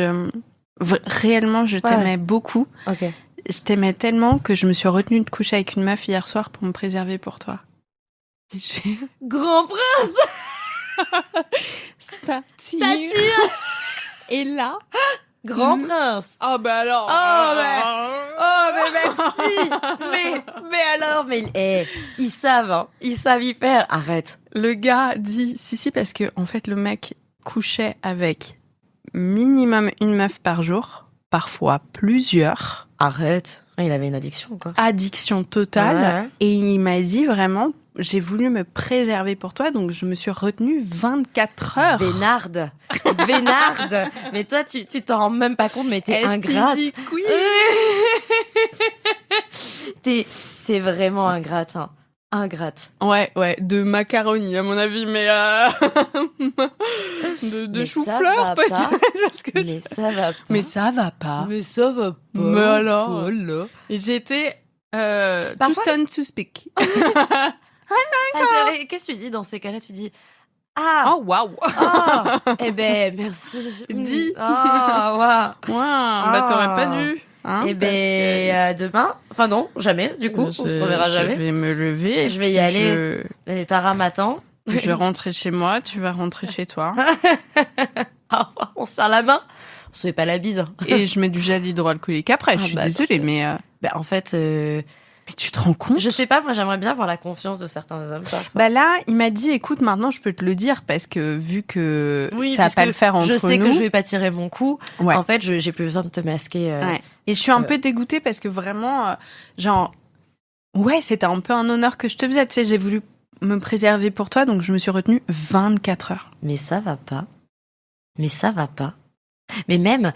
B: réellement, je t'aimais beaucoup.
A: Ok.
B: Je t'aimais tellement que je me suis retenue de coucher avec une meuf hier soir pour me préserver pour toi. Et je fais,
A: Grand prince!
B: ça tire. Et là,
A: Grand prince.
B: Oh bah alors.
A: Mais merci. mais alors, ils savent, hein. Ils savent y faire. Arrête.
B: Le gars dit si parce que en fait le mec couchait avec minimum une meuf par jour, parfois plusieurs.
A: Arrête. Il avait une addiction, quoi.
B: Addiction totale.
A: Ouais.
B: Et il m'a dit vraiment, j'ai voulu me préserver pour toi, donc je me suis retenue 24 heures.
A: Vénarde. Mais toi, tu t'en rends même pas compte, mais t'es ingrate. T'es vraiment ingrate, hein. Ingrate.
B: Ouais, de macaroni à mon avis, mais de chou-fleur peut-être. Parce que
A: mais ça va pas.
B: Mais ça va pas.
A: Mais ça va pas.
B: Mais alors.
A: Voilà.
B: Et j'étais too stunned to speak.
A: C'est vrai. Qu'est-ce que tu dis dans ces cas-là? Tu dis
B: oh waouh.
A: Eh ben merci.
B: Dis.
A: Waouh.
B: Bah t'aurais pas dû. Hein,
A: eh ben demain. Enfin non, jamais. Du coup, on se reverra jamais.
B: Je vais me lever.
A: Je vais y aller. Et Tara m'attend.
B: Je vais rentrer chez moi. Tu vas rentrer chez toi.
A: On se serre la main. On se fait pas la bise. Hein.
B: Et je mets du gel hydroalcoolique après. Je suis désolée, mais.
A: En fait.
B: Mais tu te rends compte?
A: Je sais pas, moi j'aimerais bien avoir la confiance de certains hommes. Parfois.
B: Bah là, il m'a dit, écoute, maintenant je peux te le dire parce que vu que ça va pas le faire entre nous.
A: Je sais que je vais pas tirer mon coup.
B: Ouais.
A: En fait, j'ai plus besoin de te masquer.
B: Ouais. Et je suis un peu dégoûtée parce que vraiment, c'était un peu un honneur que je te faisais. Tu sais, j'ai voulu me préserver pour toi, donc je me suis retenue 24 heures.
A: Mais ça va pas. Mais même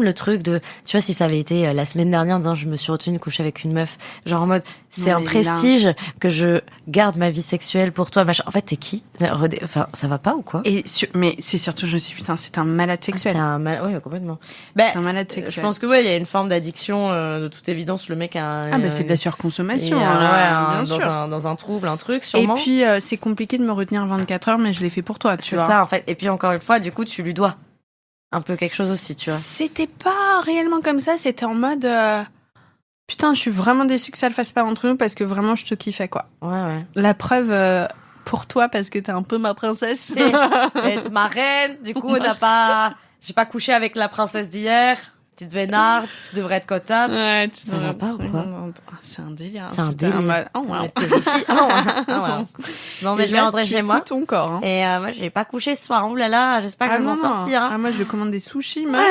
A: le truc de, tu vois, si ça avait été la semaine dernière en disant je me suis retenue de coucher avec une meuf, genre en mode c'est un prestige que je garde ma vie sexuelle pour toi, machin. En fait, t'es qui? Enfin, ça va pas ou quoi?
B: Mais c'est surtout, je me suis dit, putain, c'est un malade sexuel.
A: Oui, complètement.
B: C'est un malade sexuel.
A: Je pense que il y a une forme d'addiction, de toute évidence, le mec a.
B: C'est de la surconsommation.
A: Bien sûr. Dans un trouble, un truc, sûrement.
B: Et puis, c'est compliqué de me retenir 24 heures, mais je l'ai fait pour toi, tu vois.
A: C'est ça, en fait. Et puis, encore une fois, du coup, tu lui dois un peu quelque chose aussi, tu vois.
B: C'était pas réellement comme ça, c'était en mode putain, je suis vraiment déçue que ça le fasse pas entre nous parce que vraiment je te kiffais, quoi.
A: Ouais.
B: La preuve pour toi parce que t'es un peu ma princesse.
A: T'es ma reine, du coup j'ai pas couché avec la princesse d'hier. Petite vénarde, tu devrais être cotate.
B: Ouais,
A: ça va pas ou quoi?
B: C'est un délire.
A: C'est un délire.
B: Oh, wow.
A: Non, mais je vais rentrer chez moi.
B: Ton corps, hein.
A: Et moi, j'ai pas couché ce soir. Ouh là là, j'espère que je vais m'en sortir. Hein.
B: Moi, je commande des sushis, meuf.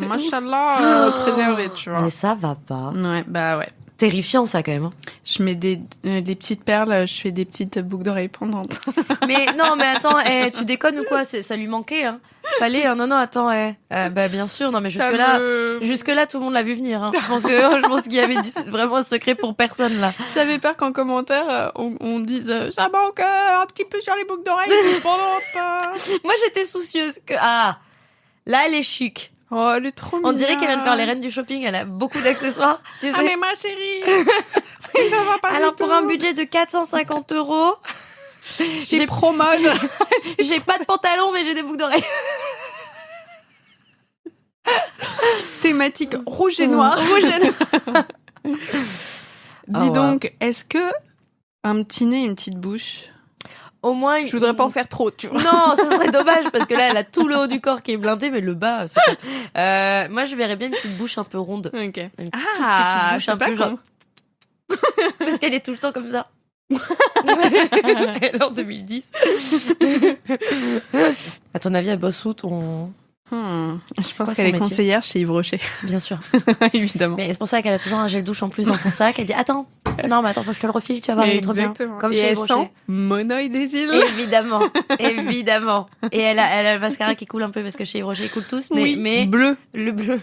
B: Machallah, préservé, tu vois.
A: Mais ça va pas.
B: Ouais, bah ouais.
A: Terrifiant, ça, quand même.
B: Je mets des petites perles, je fais des petites boucles d'oreilles pendantes.
A: Mais non, mais attends, tu déconnes ou quoi? Ça lui manquait, hein. Fallait, non, attends, bien sûr, non, mais jusque-là, tout le monde l'a vu venir, hein. Je pense qu'il y avait vraiment un secret pour personne, là.
B: J'avais peur qu'en commentaire, on dise, ça manque un petit peu sur les boucles d'oreilles pendantes.
A: Moi, j'étais soucieuse que, là, elle est chic.
B: Oh, elle est trop mignonne.
A: On dirait qu'elle vient de faire les reines du shopping. Elle a beaucoup d'accessoires. Tu sais.
B: Ah, mais ma chérie. Ça va pas.
A: Alors, pour un budget de 450 €,
B: j'ai pro-mode.
A: J'ai pas de pantalon, mais j'ai des boucles d'oreilles.
B: Thématique rouge et noir. Dis donc, est-ce que un petit nez, une petite bouche,
A: au moins...
B: Je voudrais pas en faire trop, tu vois.
A: Non, ça serait dommage parce que là, elle a tout le haut du corps qui est blindé, mais le bas, c'est pas... moi, je verrais bien une petite bouche un peu ronde.
B: Ok.
A: Une toute petite bouche
B: c'est
A: un
B: pas
A: peu
B: con.
A: Parce qu'elle est tout le temps comme ça. Elle est en 2010. À ton avis, elle bosse où ton...
B: Je pense
A: Quoi,
B: qu'elle
A: son
B: est
A: métier
B: conseillère chez Yves Rocher.
A: Bien sûr.
B: Évidemment.
A: Mais c'est pour ça qu'elle a toujours un gel douche en plus dans son sac. Elle dit attends, non mais attends, faut que je te le refile, tu vas voir, il est trop bien.
B: Exactement.
A: Comme
B: Et
A: chez
B: elle
A: Yves Rocher.
B: sent Monoï des îles.
A: Évidemment, évidemment. Et elle a le mascara qui coule un peu parce que chez Yves Rocher ils coulent tous, mais,
B: Oui,
A: mais
B: bleu.
A: le bleu.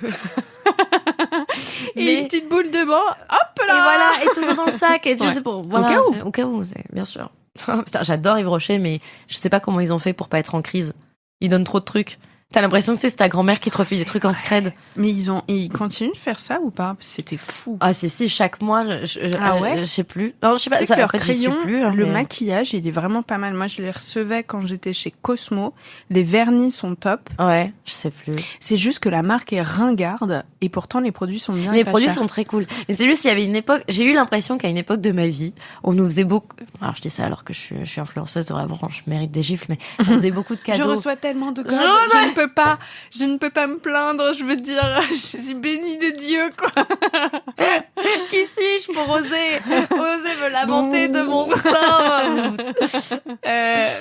B: Et
A: Mais-
B: une petite boule de bain. Hop
A: Et
B: là.
A: voilà, et toujours dans le sac. Et tu
B: Ouais.
A: sais pour voilà,
B: Au cas où.
A: au cas où, bien sûr. Putain, j'adore Yves Rocher, mais je sais pas comment ils ont fait pour pas être en crise. Ils donnent trop de trucs. T'as l'impression que c'est ta grand-mère qui te refile des trucs en scred.
B: Mais ils continuent de faire ça ou pas? C'était fou.
A: Ah si, chaque mois,
B: Ah ouais
A: je sais plus. Non, je sais pas.
B: Tu sais
A: Ça,
B: que
A: en
B: leur
A: fait, j'y suis
B: crayon,
A: plus, hein,
B: le
A: mais-
B: maquillage, il est vraiment pas mal. Moi, je les recevais quand j'étais chez Cosmo. Les vernis sont top.
A: Ouais, je sais plus.
B: C'est juste que la marque est ringarde et pourtant les produits sont bien.
A: Les
B: et pas
A: produits
B: chers.
A: sont très cool. Mais c'est juste, il y avait une époque, j'ai eu l'impression qu'à une époque de ma vie, on nous faisait beaucoup, alors je dis ça alors que je suis influenceuse de la branche, je mérite des gifles, mais on faisait beaucoup de
B: Je
A: cadeaux.
B: reçois tellement de codes.
A: Je
B: Je ne peux pas me plaindre. Je veux dire, je suis bénie de Dieu, quoi.
A: Qui suis-je pour oser me lamenter de mon sort?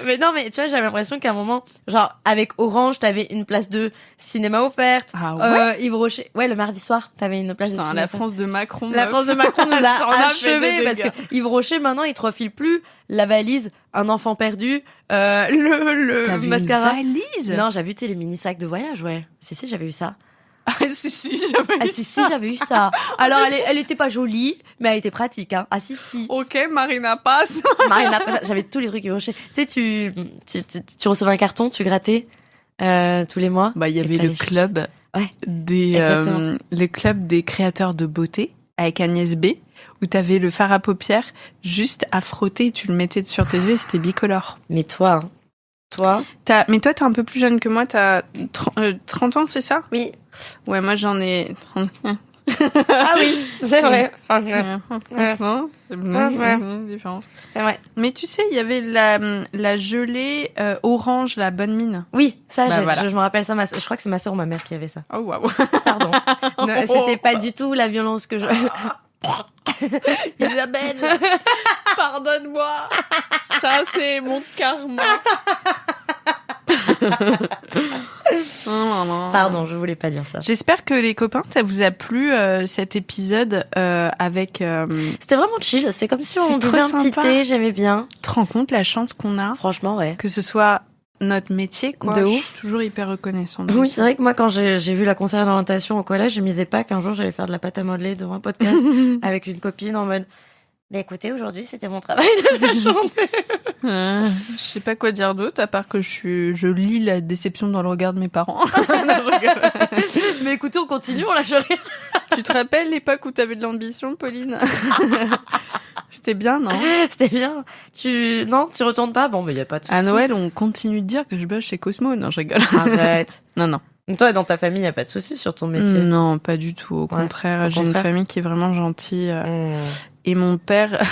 A: Mais non, mais tu vois, j'avais l'impression qu'à un moment, genre, avec Orange, t'avais une place de cinéma offerte.
B: Ah ouais?
A: Yves Rocher. Ouais, le mardi soir, t'avais une place de
B: Putain,
A: cinéma
B: la
A: offerte.
B: France de Macron.
A: La
B: meuf.
A: France de Macron nous
B: Ça en
A: a
B: a fait
A: achevé
B: des
A: parce que
B: dégâts.
A: Yves Rocher, maintenant, il te refile plus la valise, un enfant perdu, le
B: T'avais
A: mascara.
B: une valise?
A: Non, j'avais eu, tu sais, les mini-sacs de voyage, ouais. Si, j'avais eu ça.
B: Ah, si, j'avais
A: Ah,
B: eu
A: si,
B: ça.
A: j'avais eu ça. Alors, elle était pas jolie, mais elle était pratique, hein. Ah, si.
B: Ok, Marina passe.
A: Marina, j'avais tous les trucs Yves Rocher. Tu sais, tu recevais un carton, tu grattais, tous les mois.
B: Bah, il y
A: Et
B: avait
A: t'allais
B: le club
A: Ouais,
B: des,
A: exactement.
B: le club des créateurs de beauté avec Agnès B, où t'avais le fard à paupières juste à frotter et tu le mettais sur tes yeux et c'était bicolore.
A: Mais toi, hein. Toi?
B: Mais toi, t'es un peu plus jeune que moi, t'as 30 ans, c'est ça?
A: Oui.
B: Ouais, moi j'en ai...
A: Ah oui, c'est vrai.
B: Non, différent.
A: C'est vrai.
B: Mais tu sais, il y avait la gelée orange, la bonne mine.
A: Oui, ça,
B: Bah, voilà.
A: je me rappelle ça. Je crois que c'est ma sœur ou ma mère qui avait ça.
B: Oh waouh.
A: Pardon. Non, c'était pas du tout la violence que je...
B: Isabelle, pardonne-moi. Ça, c'est mon karma. Non.
A: Pardon, je voulais pas dire ça.
B: J'espère que les copains, ça vous a plu cet épisode avec...
A: C'était vraiment chill. C'est comme si
B: C'est
A: on
B: trop
A: buvait un petit
B: sympa.
A: thé, j'aimais bien.
B: Tu te rends compte la chance qu'on a,
A: Franchement, ouais.
B: que ce soit notre métier, quoi.
A: De
B: Je
A: ouf.
B: suis toujours hyper reconnaissante.
A: Oui, c'est vrai que moi, quand j'ai vu la conseillère d'orientation au collège, je misais pas qu'un jour j'allais faire de la pâte à modeler devant un podcast avec une copine en mode. Mais écoutez, aujourd'hui, c'était mon travail de la journée.
B: Je sais pas quoi dire d'autre, à part que je lis la déception dans le regard de mes parents.
A: Mais écoutez, on continue, on lâche rien.
B: Tu te rappelles l'époque où t'avais de l'ambition, Pauline? C'était bien, non?
A: C'était bien. Non, tu retournes pas? Bon, mais y a pas de souci.
B: À Noël, on continue de dire que je bosse chez Cosmo. Non, je rigole.
A: Arrête.
B: Non.
A: Toi, dans ta famille, y a pas de souci sur ton métier.
B: Non, pas du tout. Au contraire,
A: au
B: j'ai une
A: contraire.
B: famille qui est vraiment gentille.
A: Mmh.
B: Et mon père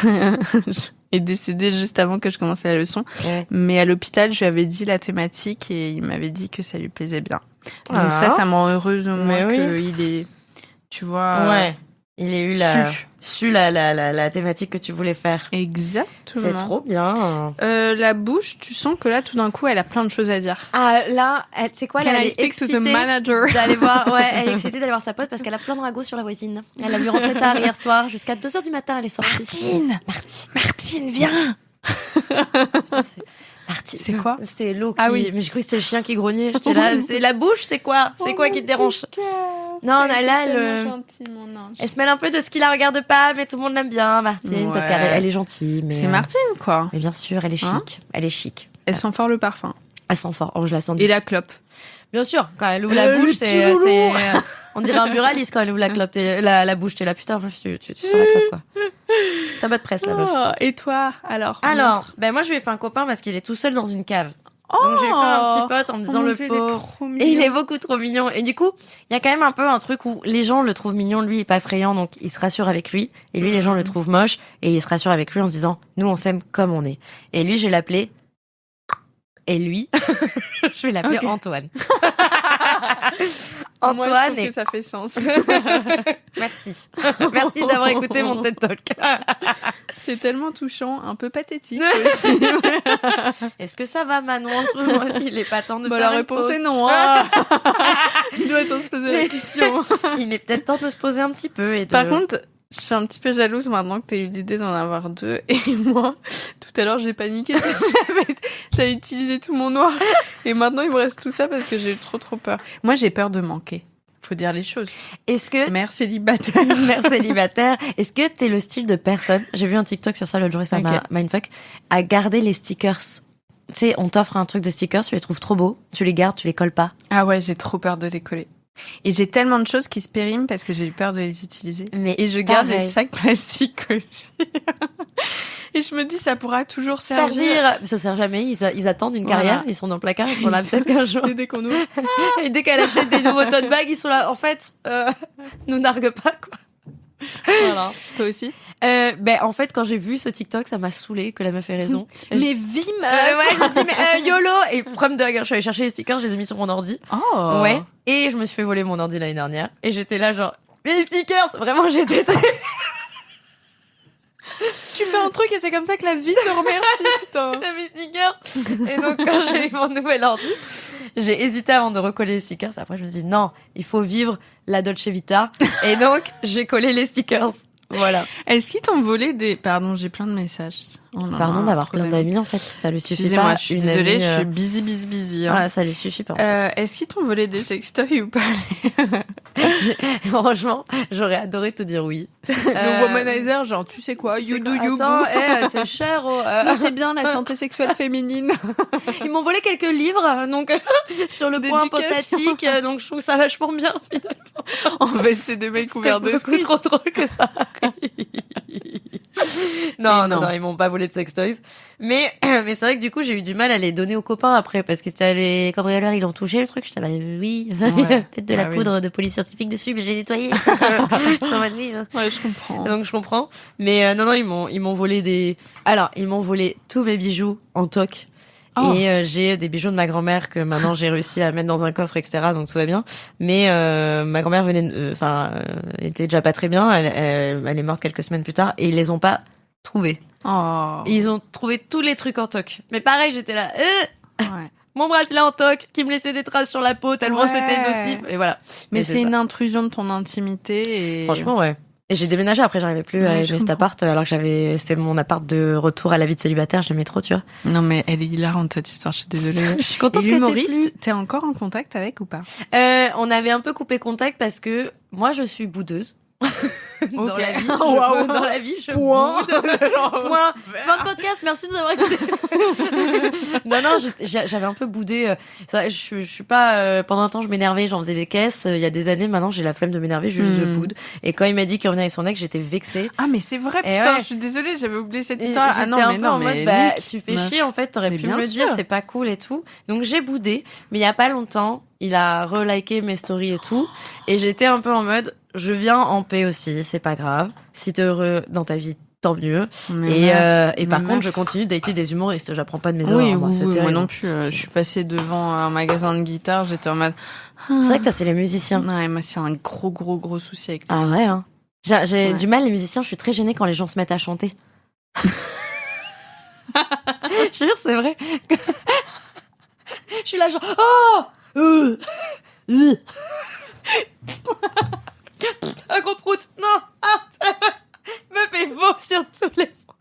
B: est décédé juste avant que je commence la leçon.
A: Mmh.
B: Mais à l'hôpital, je lui avais dit la thématique et il m'avait dit que ça lui plaisait bien. Donc
A: Ah.
B: ça me rend heureuse au
A: Mais
B: moins
A: oui.
B: qu'il est, tu vois,
A: Ouais. Il a eu su la thématique que tu voulais faire.
B: Exactement.
A: C'est trop bien.
B: La bouche, tu sens que là, tout d'un coup, elle a plein de choses à dire.
A: Ah, là, tu sais quoi,
B: Can
A: elle
B: I
A: est
B: speak to the
A: excitée
B: manager?
A: d'aller voir, ouais, elle est excitée d'aller voir sa pote parce qu'elle a plein de ragots sur la voisine. Elle a vu rentrer tard hier soir, jusqu'à 2h du matin, elle est sortie.
B: Martine, viens!
A: Martine.
B: C'est quoi?
A: C'était l'eau qui...
B: Ah oui.
A: Mais je croyais que c'était le chien qui grognait. J'étais là, c'est la bouche, c'est quoi? C'est quoi qui te dérange? Non, là, elle se mêle un peu de ce qui la regarde pas, mais tout le monde l'aime bien, Martine, parce
B: Ouais.
A: qu'elle est gentille. Mais,
B: C'est Martine, quoi.
A: Mais bien sûr, elle est chic.
B: Hein
A: Elle est chic.
B: Elle sent fort le parfum.
A: Elle sent fort. Oh, je la sens
B: Et
A: d'ici.
B: la clope.
A: Bien sûr, quand elle ouvre la bouche,
B: le
A: c'est,
B: petit loulou.
A: on dirait un buraliste quand elle ouvre la clope, la bouche, t'es là, putain, meuf, tu sens la clope, quoi. T'as pas de presse, la meuf.
B: Oh, et toi, alors?
A: Alors, ben, moi, je lui ai fait un copain parce qu'il est tout seul dans une cave. Donc, j'ai fait un petit pote en me disant le pauvre. Et il est beaucoup trop mignon. Et du coup, il y a quand même un peu un truc où les gens le trouvent mignon, lui, il est pas effrayant, donc ils se rassurent avec lui. Et lui, les gens le trouvent moche, et ils se rassurent avec lui en se disant, nous, on s'aime comme on est. Et lui, je vais l'appeler Et lui, je vais l'appeler Antoine.
B: Moi, je trouve que ça fait sens.
A: Merci. Merci d'avoir écouté mon TED Talk.
B: C'est tellement touchant, un peu pathétique aussi.
A: Est-ce que ça va, Manon, en ce moment? Il est pas temps de faire
B: la
A: une
B: réponse
A: pause.
B: est non. Hein. Il doit temps se poser la question.
A: Il est peut-être temps de se poser un petit peu.
B: Par contre, je suis un petit peu jalouse maintenant que t'as eu l'idée d'en avoir 2. Et moi, tout à l'heure, j'ai paniqué. J'avais utilisé tout mon noir. Et maintenant, il me reste tout ça parce que j'ai eu trop peur. Moi, j'ai peur de manquer. Faut dire les choses.
A: Est-ce que...
B: Mère célibataire.
A: Mère célibataire. Est-ce que t'es le style de personne, j'ai vu un TikTok sur ça l'autre jour et ça m'a mindfuck, à garder les stickers. Tu sais, on t'offre un truc de stickers, tu les trouves trop beaux, tu les gardes, tu les colles pas.
B: Ah ouais, j'ai trop peur de les coller. Et j'ai tellement de choses qui se périment parce que j'ai eu peur de les utiliser. Et je garde les sacs plastiques aussi. Et je me dis, ça pourra toujours servir.
A: Ça sert jamais, ils attendent une carrière, ils sont dans le placard, ils sont là peut-être qu'un jour.
B: Et dès qu'on ouvre.
A: Et dès qu'elle achète des nouveaux tote bags, ils sont là, en fait, nous nargue pas, quoi.
B: Voilà. Toi aussi?
A: En fait, quand j'ai vu ce TikTok, ça m'a saoulée que la meuf ait raison.
B: Mais vie, meuf!
A: Ouais, je me suis dit, mais YOLO! Et problème de je suis allée chercher les stickers, je les ai mis sur mon ordi.
B: Oh!
A: Ouais. Et je me suis fait voler mon ordi l'année dernière. Et j'étais là, genre, mais les stickers! Vraiment, j'étais très...
B: Tu fais un truc et c'est comme ça que la vie te remercie, putain.
A: Mes stickers. Et donc, quand j'ai eu mon nouvel ordi, j'ai hésité avant de recoller les stickers. Après, je me suis dit, non, il faut vivre la Dolce Vita. Et donc, j'ai collé les stickers. Voilà.
B: Est-ce qu'ils t'ont volé des... Pardon, j'ai plein de messages.
A: Pardon d'avoir plein d'amis, en fait. Ça lui suffit
B: Excusez-moi,
A: pas.
B: Je suis désolée, je suis busy. Hein.
A: Ah, ça lui suffit pas, en fait.
B: Est-ce qu'ils t'ont volé des sextoys ou pas?
A: Franchement, j'aurais adoré te dire oui.
B: Le womanizer, genre, tu sais quoi, you do you.
A: Attends, c'est cher.
B: Non, c'est bien la santé sexuelle féminine.
A: Ils m'ont volé quelques livres, donc sur le point apostatique, donc je trouve ça vachement bien finalement.
B: En fait, c'est des mecs couverts de
A: beaucoup trop drôle que ça. Non, ils m'ont pas volé de sextoys. Mais c'est vrai que du coup, j'ai eu du mal à les donner aux copains après, parce que c'était les cambrioleurs, ils l'ont touché le truc. J'étais là, oui, peut-être de la poudre de police scientifique dessus, mais j'ai nettoyé.
B: Ouais, je comprends.
A: Donc je comprends. Mais non, ils m'ont volé ils m'ont volé tous mes bijoux en toc. Oh. Et j'ai des bijoux de ma grand-mère que maintenant j'ai réussi à mettre dans un coffre, etc. Donc tout va bien. Mais ma grand-mère était déjà pas très bien. Elle est morte quelques semaines plus tard et ils les ont pas trouvés.
B: Oh.
A: Ils ont trouvé tous les trucs en toc. Mais pareil, j'étais là.
B: Ouais.
A: Mon bracelet en toc qui me laissait des traces sur la peau tellement c'était nocif. Et voilà.
B: Mais c'est une intrusion de ton intimité. Et...
A: Franchement, ouais. Et j'ai déménagé après, j'arrivais plus à aimer cet appart, alors que c'était mon appart de retour à la vie de célibataire, je l'aimais trop, tu vois.
B: Non, mais elle est hilarante, cette histoire, je suis désolée.
A: Je suis contente. Et
B: l'humoriste, t'es encore en contact avec ou pas?
A: On avait un peu coupé contact parce que moi, je suis boudeuse. Dans la vie, dans la vie, je boude. Point. Fin de podcast, merci de nous avoir écoutés. Non, j'avais un peu boudé. Je suis pas. Pendant un temps, je m'énervais, j'en faisais des caisses. Il y a des années, maintenant, j'ai la flemme de m'énerver, je boude. Et quand il m'a dit qu'il revenait avec son ex, j'étais vexée.
B: Ah, mais c'est vrai, putain, je suis désolée, j'avais oublié cette histoire.
A: Ah non, mais non, en mode, tu fais chier, en fait, t'aurais pu me le dire, c'est pas cool et tout. Donc j'ai boudé, mais il y a pas longtemps, il a reliké mes stories et tout, et j'étais un peu en mode, je viens en paix aussi, c'est pas grave. Si t'es heureux dans ta vie, tant mieux. Et par contre, je continue de dater des humoristes. J'apprends pas de mes erreurs.
B: Moi non plus. Je suis passée devant un magasin de guitare, j'étais en mode.
A: C'est vrai que toi, c'est les musiciens.
B: Ouais, moi, c'est un gros souci avec les
A: musiciens. Ah ouais, hein. J'ai du mal, les musiciens, je suis très gênée quand les gens se mettent à chanter. Je te jure, c'est vrai. Je suis là, genre, un gros prout. Non. Ça me fait beau sur tous les points.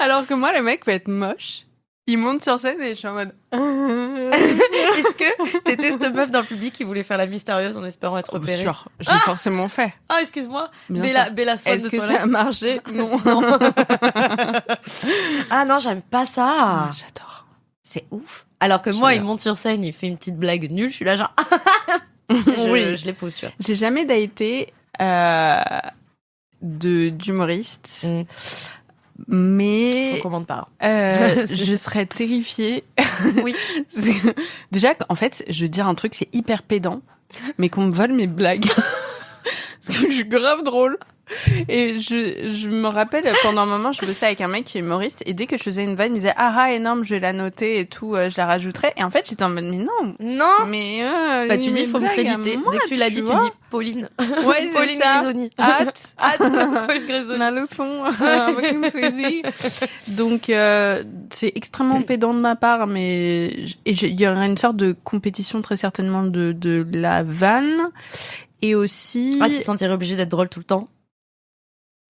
B: Alors que moi, le mec peut être moche. Il monte sur scène et je suis en mode...
A: Est-ce que t'étais cette meuf dans le public qui voulait faire la mystérieuse en espérant être repérée?
B: Bien sûr, j'ai forcément fait.
A: Ah, excuse-moi. Bella Swan
B: de toi. Est-ce que ça a marché? Non.
A: Ah non, j'aime pas ça.
B: J'adore.
A: C'est ouf. Alors que moi, il monte sur scène, il fait une petite blague nulle, je suis là genre...
B: Oui.
A: Je les pose sur.
B: J'ai jamais daté d'humoriste. Mais
A: je recommande pas.
B: Je serais terrifiée.
A: Oui.
B: Déjà, en fait, je veux dire un truc, c'est hyper pédant, mais qu'on me vole mes blagues. Parce que je suis grave drôle. Et je me rappelle, pendant un moment, je bossais avec un mec qui est humoriste, et dès que je faisais une vanne, il disait, ah, énorme, je vais la noter et tout, je la rajouterai. Et en fait, j'étais en mode, mais non. Mais,
A: bah, tu dis, il faut me créditer. Dès que tu l'as dit, tu dis Pauline.
B: Ouais,
A: Pauline Grisoni.
B: Hâte.
A: Pauline Grisoni.
B: La leçon. Donc, c'est extrêmement pédant de ma part, mais il y aurait une sorte de compétition très certainement de la vanne. Et aussi...
A: Ah, tu te sentirais obligée d'être drôle tout le temps?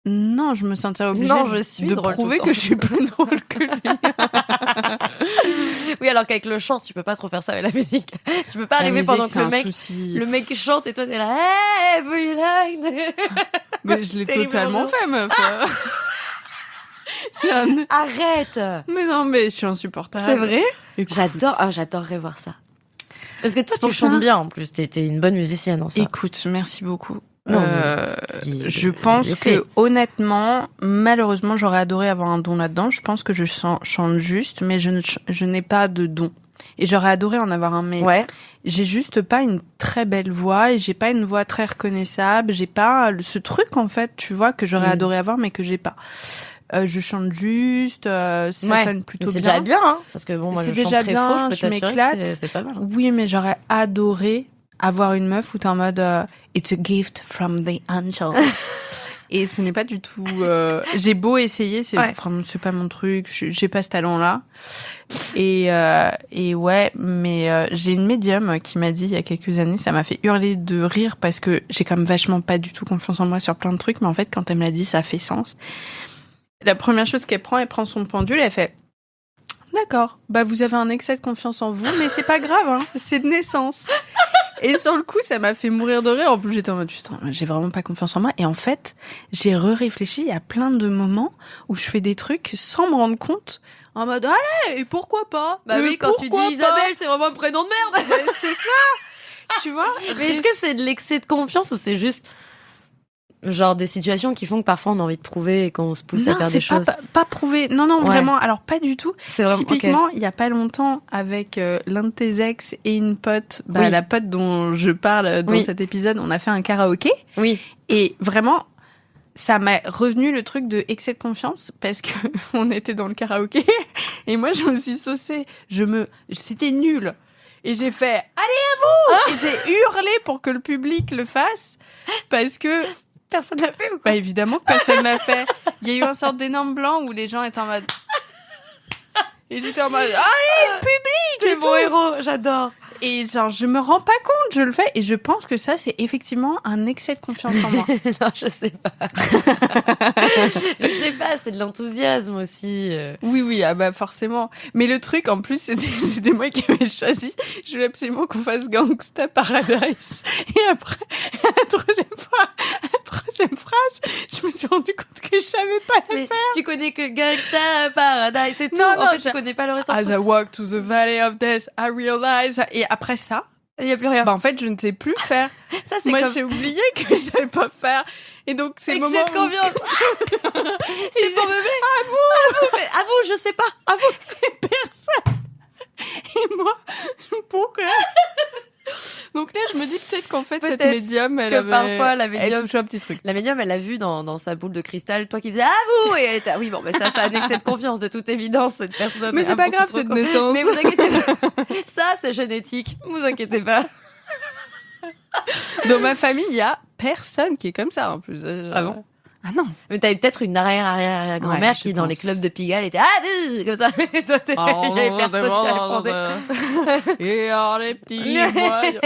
B: Non, je me sentirais obligée de prouver que je suis plus drôle que lui.
A: Oui, alors qu'avec le chant, tu peux pas trop faire ça avec la musique. Tu peux pas arriver pendant que le mec chante et toi t'es là, hey, you like
B: Mais je l'ai totalement fait, meuf.
A: Arrête.
B: Mais non, mais je suis insupportable.
A: C'est vrai?
B: Écoute.
A: J'adorerais voir ça. Parce que toi, tu chantes bien en plus. T'es une bonne musicienne en soi.
B: Écoute, merci beaucoup.
A: Non,
B: je pense que honnêtement, malheureusement, j'aurais adoré avoir un don là-dedans. Je pense que je chante juste, mais je n'ai pas de don. Et j'aurais adoré en avoir un, mais j'ai juste pas une très belle voix et j'ai pas une voix très reconnaissable. J'ai pas ce truc en fait, tu vois, que j'aurais adoré avoir, mais que j'ai pas. Je chante juste, ça sonne plutôt bien.
A: C'est déjà bien, hein, parce que bon, moi,
B: c'est
A: je chante
B: déjà
A: très
B: bien,
A: faux,
B: je m'éclate.
A: C'est pas mal. Hein.
B: Oui, mais j'aurais adoré avoir une meuf où t'es en mode it's a gift from the angels. Et ce n'est pas du tout. J'ai beau essayer, c'est pas mon truc. J'ai pas ce talent-là. Et ouais, mais j'ai une médium qui m'a dit il y a quelques années, ça m'a fait hurler de rire parce que j'ai quand même vachement pas du tout confiance en moi sur plein de trucs, mais en fait, quand elle me l'a dit, ça fait sens. La première chose qu'elle prend son pendule, elle fait d'accord, bah vous avez un excès de confiance en vous, mais c'est pas grave, hein, c'est de naissance. Et sur le coup, ça m'a fait mourir de rire. En plus, j'étais en mode putain, j'ai vraiment pas confiance en moi. Et en fait, j'ai réfléchi. Il y a plein de moments où je fais des trucs sans me rendre compte, en mode allez, et pourquoi pas?
A: Bah oui, quand tu dis Isabelle, c'est vraiment un prénom de merde.
B: C'est ça. Tu vois?
A: Mais est-ce que c'est de l'excès de confiance ou c'est juste genre des situations qui font que parfois on a envie de prouver et qu'on se pousse à faire des choses?
B: Pas prouver. Non, vraiment. Alors, pas du tout.
A: C'est vraiment,
B: typiquement, il y a pas longtemps, avec l'un de tes ex et une pote, la pote dont je parle dans cet épisode, on a fait un karaoké. Oui. Et vraiment, ça m'a revenu le truc de excès de confiance parce que on était dans le karaoké et moi, je me suis saucée. C'était nul. Et j'ai fait, allez à vous! Et j'ai hurlé pour que le public le fasse parce que
A: personne l'a fait ou quoi?
B: Bah évidemment que personne l'a fait. Il y a eu un sorte d'énorme blanc où les gens étaient en mode... Et j'étais en mode allez, public!
A: T'es mon héros, j'adore.
B: Et genre, je me rends pas compte, je le fais. Et je pense que ça, c'est effectivement un excès de confiance en moi.
A: Non, je sais pas. Je sais pas, c'est de l'enthousiasme aussi.
B: Oui, ah bah forcément. Mais le truc, en plus, c'était moi qui avais choisi. Je voulais absolument qu'on fasse Gangsta Paradise. Et après, la troisième phrase, je me suis rendu compte que je savais pas la faire.
A: Tu connais que Gangsta Paradise, c'est tout.
B: Non,
A: en fait, tu connais pas le reste.
B: As I walk to the valley of death, I realize... Et après ça,
A: il y a plus rien.
B: Bah en fait, je ne sais plus faire.
A: Ça c'est
B: moi
A: comme...
B: j'ai oublié que je savais pas faire. Et donc c'est le moment.
A: Excès de confiance. C'est pour me mettre. À vous, je sais pas. À vous.
B: Et personne. Et moi, pourquoi? Donc là, je me dis peut-être qu'en fait, cette médium,
A: parfois, la médium,
B: elle touche un petit truc.
A: La médium, elle a vu dans sa boule de cristal, toi qui faisais à vous, et elle était, oui, bon, mais ça a un excès de confiance, de toute évidence, cette personne.
B: Mais c'est pas grave, c'est de naissance.
A: Mais vous inquiétez pas. Ça, c'est génétique. Vous inquiétez pas.
B: Dans ma famille, il y a personne qui est comme ça, en plus.
A: Ah bon?
B: Ah non.
A: Mais t'avais peut-être une arrière-grand-mère qui, dans les clubs de Pigalle, était comme ça. Mais toi, il y avait personne qui répondait.
B: Et alors, les petits voyons.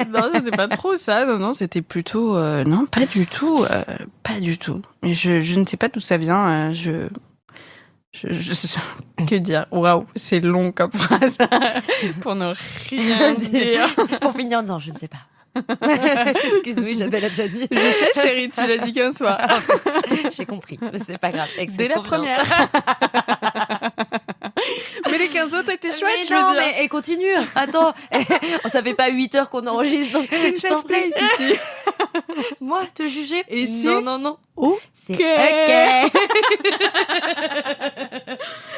B: Non, c'était pas trop ça. Non, c'était plutôt... non, pas du tout. Pas du tout. Mais je ne sais pas d'où ça vient. Que dire? Waouh, c'est long comme phrase. Pour ne rien dire.
A: Pour finir en disant, je ne sais pas. Excuse-moi, j'appelle à Gianni.
B: Je sais, chérie, tu l'as dit qu'un soir.
A: J'ai compris, mais c'est pas grave.
B: Dès la première. Mais les 15 autres étaient chouettes,
A: mais non, mais continue. Attends, ça fait pas 8 heures qu'on enregistre, donc
B: c'est une safe place ici.
A: Moi, te juger?
B: Et
A: non.
B: Oh,
A: c'est ok.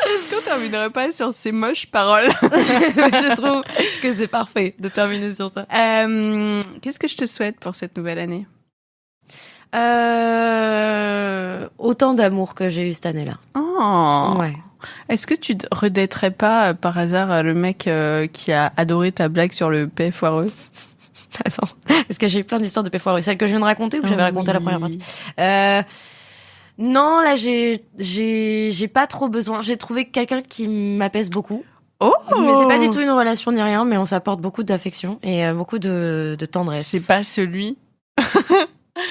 B: Est-ce qu'on terminerait pas sur ces moches paroles?
A: Je trouve que c'est parfait de terminer sur ça.
B: Qu'est-ce que je te souhaite pour cette nouvelle année?
A: Autant d'amour que j'ai eu cette année-là.
B: Oh.
A: Ouais.
B: Est-ce que tu te redaterais pas par hasard le mec qui a adoré ta blague sur le paix foireux?
A: Attends, est-ce que j'ai plein d'histoires de paix foireux? Celle que je viens de raconter ou que j'avais raconté à la première partie? Non, là j'ai pas trop besoin. J'ai trouvé quelqu'un qui m'apaise beaucoup.
B: Oh!
A: Mais c'est pas du tout une relation ni rien, mais on s'apporte beaucoup d'affection et beaucoup de tendresse.
B: C'est pas celui.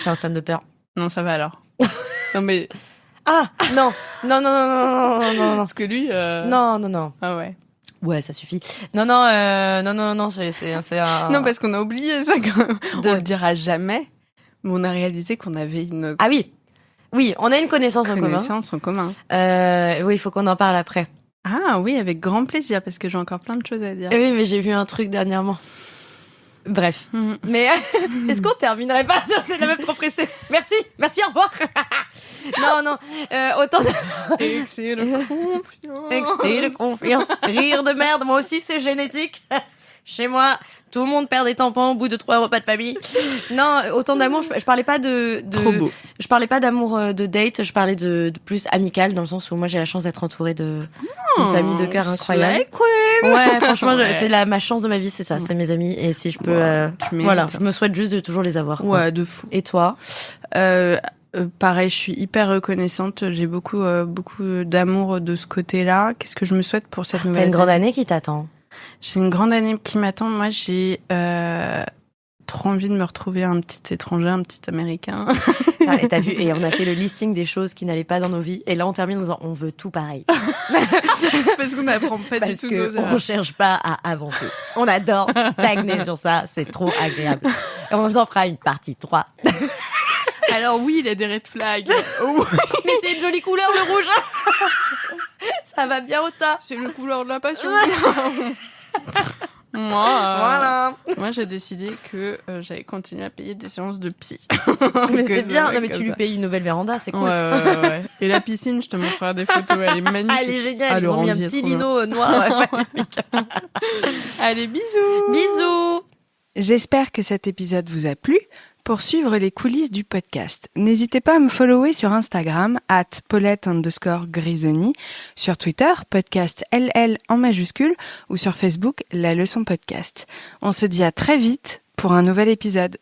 A: C'est un stand de peur.
B: Non, ça va alors. Non mais.
A: Ah non.
B: Parce que lui.
A: Non.
B: Ah ouais.
A: Ouais, ça suffit. Non, c'est un.
B: Non, parce qu'on a oublié ça quand même. On le dira jamais. Mais on a réalisé qu'on avait une.
A: Ah oui. Oui, on a une connaissance en commun.
B: En commun.
A: Oui, il faut qu'on en parle après.
B: Ah oui, avec grand plaisir, parce que j'ai encore plein de choses à dire.
A: Oui, mais j'ai vu un truc dernièrement. Bref. Mais est-ce qu'on terminerait pas sur c'est la meuf trop pressée? Merci, au revoir. Non, autant
B: Excès de
A: confiance. Rire de merde, moi aussi c'est génétique. Chez moi, tout le monde perd des tampons au bout de 3 repas de famille. Non, autant d'amour, je parlais pas de
B: trop beau.
A: Je parlais pas d'amour de date, je parlais de plus amical, dans le sens où moi j'ai la chance d'être entourée de une famille de cœur incroyable. Ouais, franchement, c'est ma chance de ma vie, c'est ça, c'est mes amis. Et si je peux, voilà, je me souhaite juste de toujours les avoir. Quoi.
B: Ouais, de fou.
A: Et toi?
B: Pareil, je suis hyper reconnaissante. J'ai beaucoup d'amour de ce côté-là. Qu'est-ce que je me souhaite pour cette nouvelle année?
A: T'as une grande année qui t'attend.
B: J'ai une grande année qui m'attend. Moi, j'ai trop envie de me retrouver un petit étranger, un petit américain.
A: Et t'as vu, et on a fait le listing des choses qui n'allaient pas dans nos vies. Et là, on termine en disant, on veut tout pareil.
B: Parce qu'on n'apprend pas du tout nos erreurs.
A: On cherche pas à avancer. On adore stagner sur ça. C'est trop agréable. Et on en fera une partie 3.
B: Alors oui, il y a des red flags.
A: Mais c'est une jolie couleur, le rouge. Ça va bien au tas.
B: C'est le couleur de la passion. Moi, j'ai décidé que j'allais continuer à payer des séances de psy.
A: Mais c'est bien. Non, mais tu lui payes une nouvelle véranda, c'est cool.
B: Ouais. Et la piscine, je te montrerai des photos. Elle est magnifique.
A: Elle est géniale. Ils ont mis un petit lino noir.
B: Allez, bisous. J'espère que cet épisode vous a plu. Pour suivre les coulisses du podcast, n'hésitez pas à me follower sur Instagram @Paulette_Grisoni, sur Twitter, podcast LL en majuscule, ou sur Facebook, La Leçon Podcast. On se dit à très vite pour un nouvel épisode.